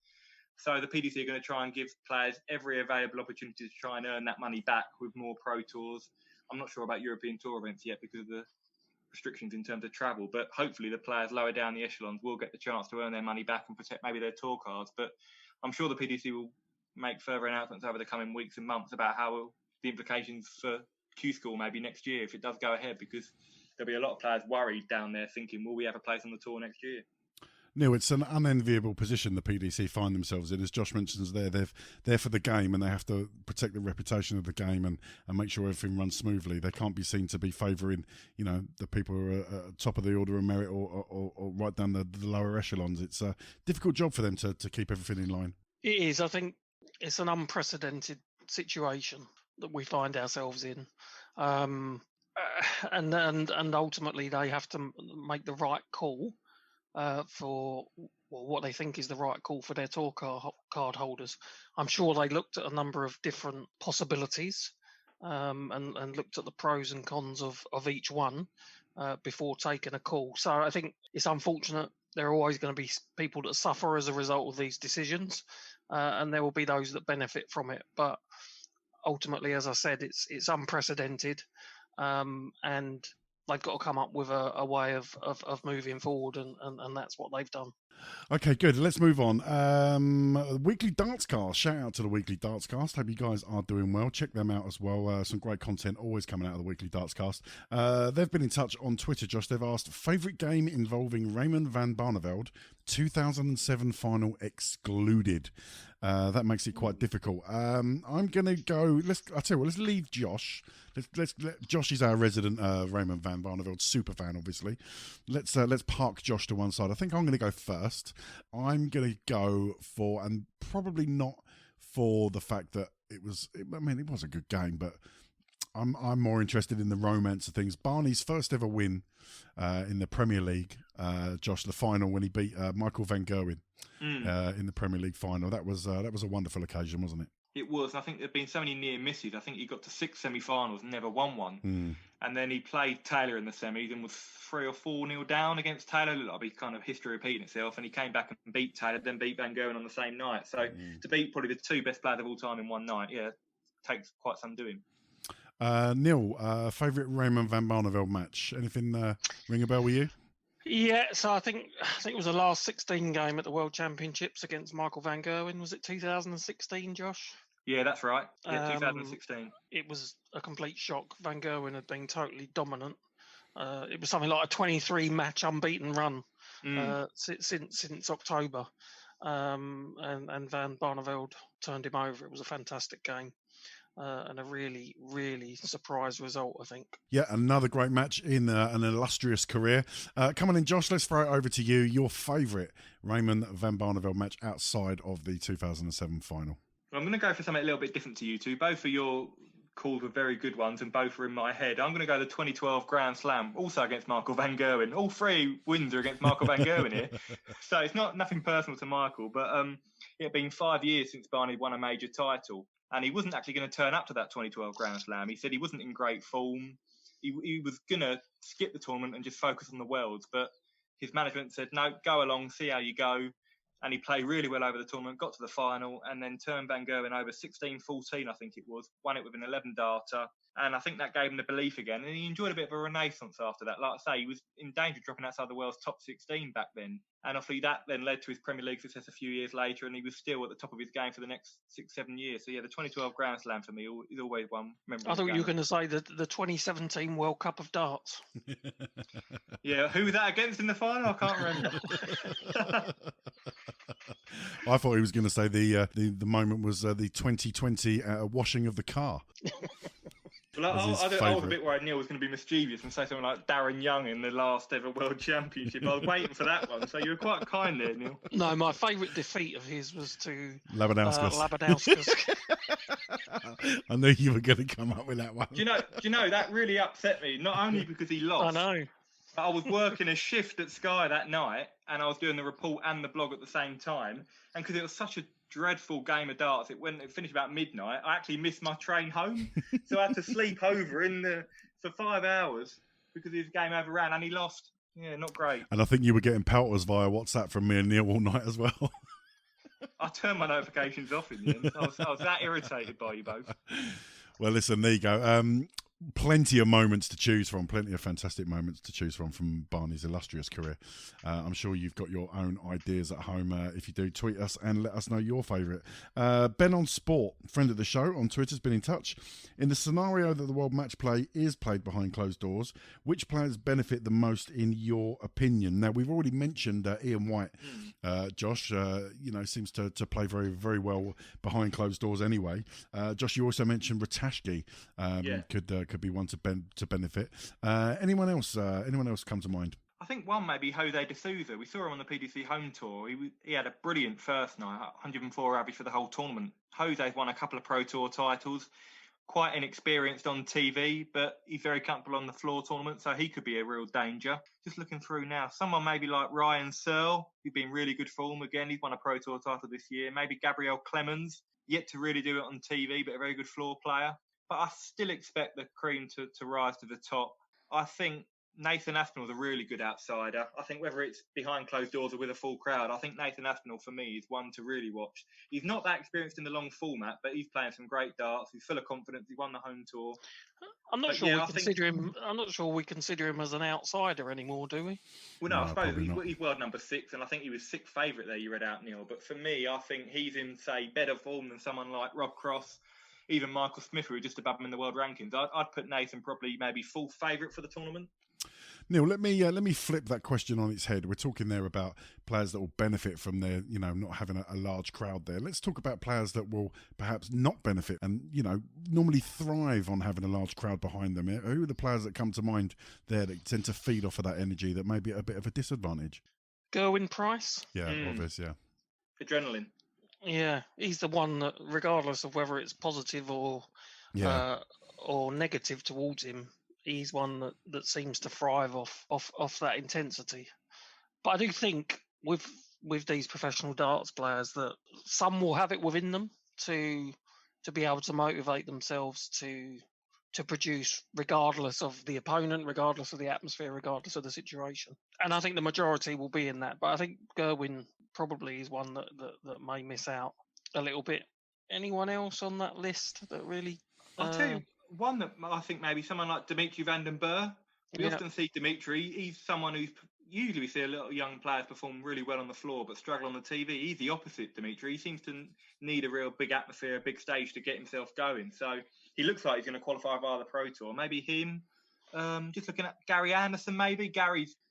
So the PDC are going to try and give players every available opportunity to try and earn that money back with more Pro Tours. I'm not sure about European Tour events yet because of the restrictions in terms of travel, but hopefully the players lower down the echelons will get the chance to earn their money back and protect maybe their tour cards. But I'm sure the PDC will make further announcements over the coming weeks and months about how the implications for Q School maybe next year if it does go ahead, because there'll be a lot of players worried down there thinking, will we have a place on the tour next year? Neil, it's an unenviable position the PDC find themselves in. As Josh mentions they're there for the game and they have to protect the reputation of the game and make sure everything runs smoothly. They can't be seen to be favouring, the people who are at top of the Order of Merit or right down the lower echelons. It's a difficult job for them to keep everything in line. It is. I think it's an unprecedented situation that we find ourselves in. And ultimately they have to make the right call for what they think is the right call for their tour card holders. I'm sure they looked at a number of different possibilities and looked at the pros and cons of each one before taking a call. So I think it's unfortunate. There are always going to be people that suffer as a result of these decisions, and there will be those that benefit from it. But ultimately, as I said, it's unprecedented, and they've got to come up with a way of moving forward, and that's what they've done. Okay, good. Let's move on. Weekly Darts Cast. Shout out to the Weekly Darts Cast. Hope you guys are doing well. Check them out as well. Some great content always coming out of the Weekly Darts Cast. They've been in touch on Twitter, Josh. They've asked, favourite game involving Raymond van Barneveld, 2007 final excluded. That makes it quite difficult. I'm going to go. I'll tell you what. Let's leave Josh. Josh is our resident Raymond van Barneveld super fan, obviously. Let's park Josh to one side. I think I'm going to go first. I'm going to go for, and probably not for the fact that it was a good game, but I'm more interested in the romance of things. Barney's first ever win in the Premier League, Josh, the final when he beat Michael van Gerwen in the Premier League final. That was a wonderful occasion, wasn't it? It was. I think there have been so many near misses. I think he got to 6 semi-finals and never won one. And then he played Taylor in the semis and was 3 or 4-0 down against Taylor. Looked like kind of history repeating itself. And he came back and beat Taylor, then beat Van Gerwen on the same night. So to beat probably the 2 best players of all time in one night, takes quite some doing. Neil, favourite Raymond van Barneveld match? Anything ring a bell with you? Yeah, so I think it was the last 16 game at the World Championships against Michael van Gerwen. Was it 2016, Josh? Yeah, that's right. Yeah, 2016. It was a complete shock. Van Gerwen had been totally dominant. It was something like a 23-match unbeaten run since October. And Van Barneveld turned him over. It was a fantastic game. And a really, really surprise result, I think. Yeah, another great match in an illustrious career. Come on in, Josh, let's throw it over to you. Your favourite Raymond van Barneveld match outside of the 2007 final? Well, I'm going to go for something a little bit different to you two. Both of your calls were very good ones and both are in my head. I'm going to go the 2012 Grand Slam, also against Michael van Gerwen. All 3 wins are against Michael van Gerwen here. So it's nothing personal to Michael, but it had been 5 years since Barney won a major title. And he wasn't actually going to turn up to that 2012 Grand Slam. He said he wasn't in great form. He was going to skip the tournament and just focus on the Worlds. But his management said, no, go along, see how you go. And he played really well over the tournament, got to the final, and then turned Van Gerwen over 16-14, I think it was. Won it with an 11-darter. And I think that gave him the belief again. And he enjoyed a bit of a renaissance after that. Like I say, he was in danger of dropping outside the world's top 16 back then. And obviously that then led to his Premier League success a few years later. And he was still at the top of his game for the next 6-7 years. So, yeah, the 2012 Grand Slam for me is always one memorable. I thought you were going to say the 2017 World Cup of Darts. Yeah, who was that against in the final? I can't remember. I thought he was going to say the moment was the 2020 washing of the car. Well, I was a bit worried Neil was going to be mischievous and say something like Darren Young in the last ever World Championship. I was waiting for that one, so you were quite kind there, Neil. No, my favourite defeat of his was to Labanauskas. I knew you were going to come up with that one. Do you know that really upset me? Not only because he lost. I know. But I was working a shift at Sky that night, and I was doing the report and the blog at the same time. And because it was such a dreadful game of darts, it finished about midnight. I actually missed my train home, so I had to sleep over for 5 hours because his game overran and he lost. Yeah, not great. And I think you were getting pelters via WhatsApp from me and Neil all night as well. I turned my notifications off in the end. I was that irritated by you both. Well, listen, there you go. Plenty of moments to choose from, plenty of fantastic moments to choose from Barney's illustrious career. I'm sure you've got your own ideas at home. If you do, tweet us and let us know your favourite. Ben on Sport, friend of the show on Twitter, has been in touch. In the scenario that the World Matchplay is played behind closed doors, which players benefit the most in your opinion? Now, we've already mentioned Ian White, Josh, seems to play very, very well behind closed doors anyway. Josh, you also mentioned Ratashki could be one to benefit. Anyone else come to mind? I think one maybe Jose de Souza. We saw him on the PDC home tour. He had a brilliant first night, 104 average for the whole tournament. Jose's won a couple of Pro Tour titles, quite inexperienced on TV, but he's very comfortable on the floor tournament, so he could be a real danger. Just looking through now, someone maybe like Ryan Searle, who's been really good form again. He's won a Pro Tour title this year. Maybe Gabriel Clemens, yet to really do it on TV, but a very good floor player. but I still expect the cream to rise to the top. I think Nathan Aspinall's a really good outsider. I think whether it's behind closed doors or with a full crowd, I think Nathan Aspinall, for me, is one to really watch. He's not that experienced in the long format, but he's playing some great darts. He's full of confidence. He won the home tour. I'm not sure we consider him as an outsider anymore, do we? Well, no, I suppose he's world number 6, and I think he was 6th favourite there, you read out, Neil. But for me, I think he's in, say, better form than someone like Rob Cross, even Michael Smith, who are just above him in the world rankings. I'd put Nathan probably maybe 4th favourite for the tournament. Neil, let me flip that question on its head. We're talking there about players that will benefit from their, not having a large crowd there. Let's talk about players that will perhaps not benefit and, normally thrive on having a large crowd behind them. Who are the players that come to mind there that tend to feed off of that energy that may be a bit of a disadvantage? Gerwyn Price. Yeah, obvious, yeah. Adrenaline. Yeah, he's the one that, regardless of whether it's positive or negative towards him, he's one that seems to thrive off that intensity. But I do think with these professional darts players that some will have it within them to be able to motivate themselves to produce regardless of the opponent, regardless of the atmosphere, regardless of the situation. And I think the majority will be in that. But I think Gerwyn probably is one that may miss out a little bit. Anyone else on that list that really... I'll tell you one that I think maybe someone like Dimitri van den Berg. We often see Dimitri. He's someone who's usually we see a lot of young players perform really well on the floor but struggle on the TV. He's the opposite, Dimitri. He seems to need a real big atmosphere, a big stage to get himself going. So he looks like he's going to qualify via the Pro Tour. Maybe him. Just looking at Gary Anderson, maybe.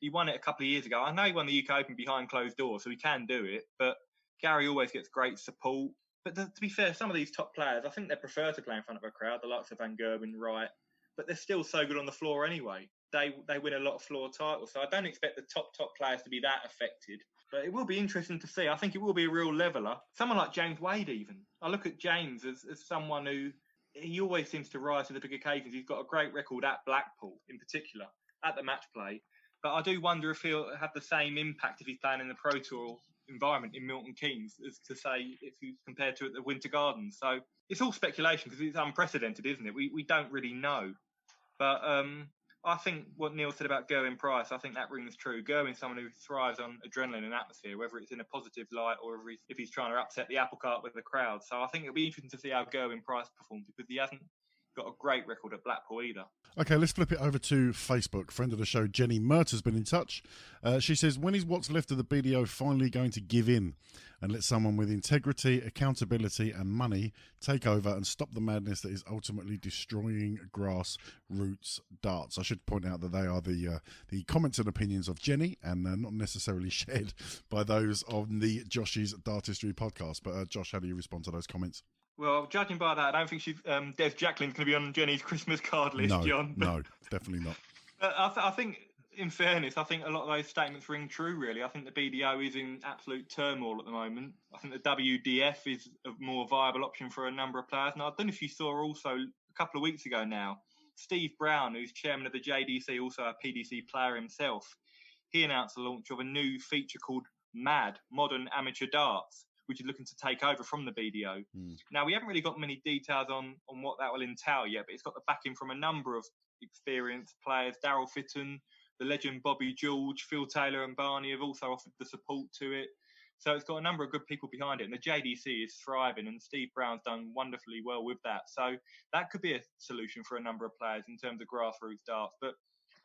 He won it a couple of years ago. I know he won the UK Open behind closed doors, so he can do it. But Gary always gets great support. But to be fair, some of these top players, I think they prefer to play in front of a crowd, the likes of Van Gerwen, Wright, but they're still so good on the floor anyway. They win a lot of floor titles, so I don't expect the top players to be that affected. But it will be interesting to see. I think it will be a real leveller. Someone like James Wade even. I look at James as someone who, he always seems to rise to the big occasions. He's got a great record at Blackpool, in particular, at the match play. But I do wonder if he'll have the same impact if he's playing in the Pro Tour environment in Milton Keynes as to say if he's compared to at the Winter Gardens. So it's all speculation because it's unprecedented, isn't it? We don't really know. But I think what Neil said about Gerwyn Price, I think that rings true. Gerwyn's someone who thrives on adrenaline and atmosphere, whether it's in a positive light or if he's trying to upset the apple cart with the crowd. So I think it'll be interesting to see how Gerwyn Price performs because he hasn't got a great record at Blackpool either. Okay, let's flip it over to Facebook. Friend of the show, Jenny Mert, has been in touch. She says, when is what's left of the BDO finally going to give in and let someone with integrity, accountability and money take over and stop the madness that is ultimately destroying grassroots darts? I should point out that they are the comments and opinions of Jenny and not necessarily shared by those on the Josh's Dartistry podcast. But Josh, how do you respond to those comments? Well, judging by that, I don't think Des Jacqueline's going to be on Jenny's Christmas card list, No, John. no, definitely not. I think, in fairness, I think a lot of those statements ring true, really. I think the BDO is in absolute turmoil at the moment. I think the WDF is a more viable option for a number of players. And I don't know if you saw also a couple of weeks ago now, Steve Brown, who's chairman of the JDC, also a PDC player himself, he announced the launch of a new feature called MAD, Modern Amateur Darts, which is looking to take over from the BDO. Now, we haven't really got many details on what that will entail yet, but it's got the backing from a number of experienced players. Darryl Fitton, the legend Bobby George, Phil Taylor and Barney have also offered the support to it. So it's got a number of good people behind it, and the JDC is thriving, and Steve Brown's done wonderfully well with that. So that could be a solution for a number of players in terms of grassroots darts. But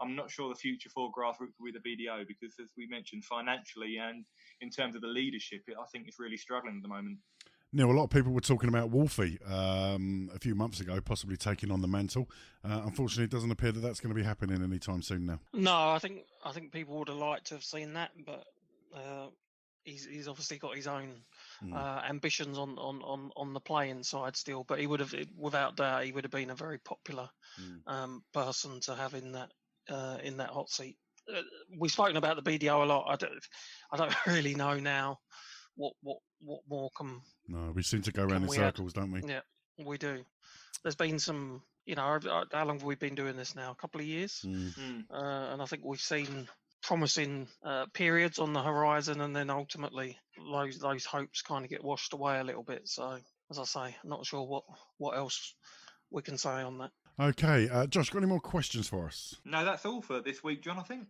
I'm not sure the future for grassroots will be the BDO because, as we mentioned, financially and in terms of the leadership, I think it's really struggling at the moment. Neil, a lot of people were talking about Wolfie a few months ago, possibly taking on the mantle. Unfortunately, it doesn't appear that that's going to be happening anytime soon now. No, I think people would have liked to have seen that, but he's obviously got his own ambitions on the playing side still. But he would have, without doubt, he would have been a very popular person to have in that hot seat. We've spoken about the BDO a lot. I don't really know now what more can. No, we seem to go around in circles, don't we? Yeah, we do. There's been some, how long have we been doing this now? A couple of years, and I think we've seen promising periods on the horizon, and then ultimately those hopes kind of get washed away a little bit. So, as I say, I'm not sure what else we can say on that. Okay, Josh, got any more questions for us? No, that's all for this week, John, I think.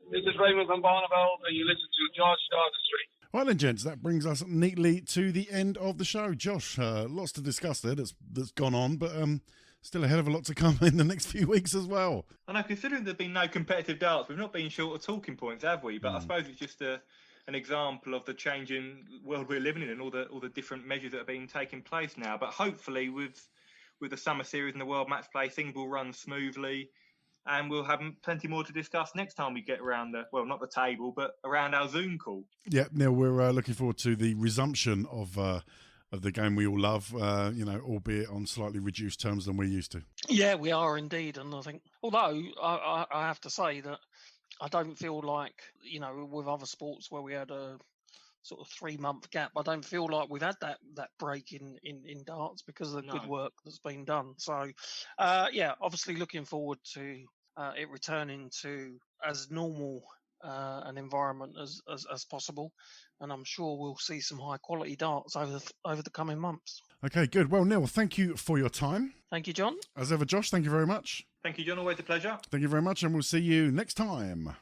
This is Raymond from Barneveld, and you listen to Josh Dartistry. Well then, gents, that brings us neatly to the end of the show. Josh, lots to discuss there that's gone on, but still a hell of a lot to come in the next few weeks as well. I know, considering there's been no competitive darts, we've not been short of talking points, have we? But I suppose it's just an example of the changing world we're living in and all the different measures that are being taken place now. But hopefully with the Summer Series and the World Matchplay, things will run smoothly. And we'll have plenty more to discuss next time we get around not the table, but around our Zoom call. Yeah, Neil, we're looking forward to the resumption of the game we all love, albeit on slightly reduced terms than we're used to. Yeah, we are indeed. And I think, although I have to say that I don't feel like, with other sports where we had a sort of 3-month gap, I don't feel like we've had that break in darts because of the good work that's been done. So, obviously looking forward to it returning to as normal an environment as possible, and I'm sure we'll see some high quality darts over the coming months. Okay, good. Well, Neil, thank you for your time. Thank you, John. As ever, Josh, thank you very much. Thank you, John. Always a pleasure. Thank you very much, and we'll see you next time.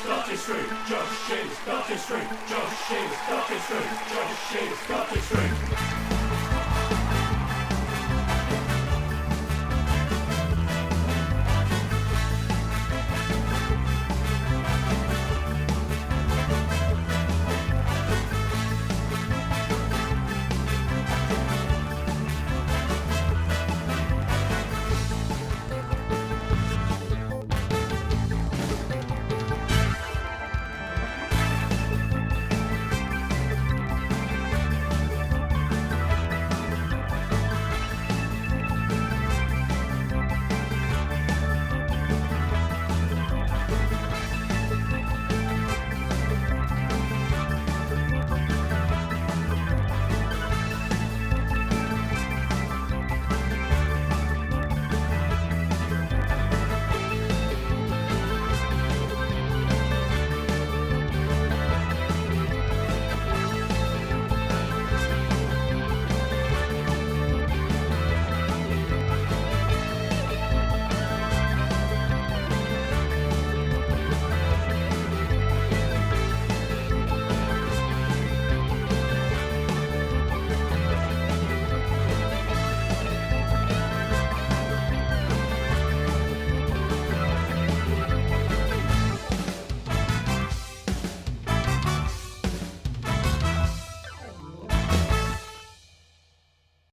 Dartistry, Josh's Dartistry, Josh's Dartistry, Josh's Dartistry.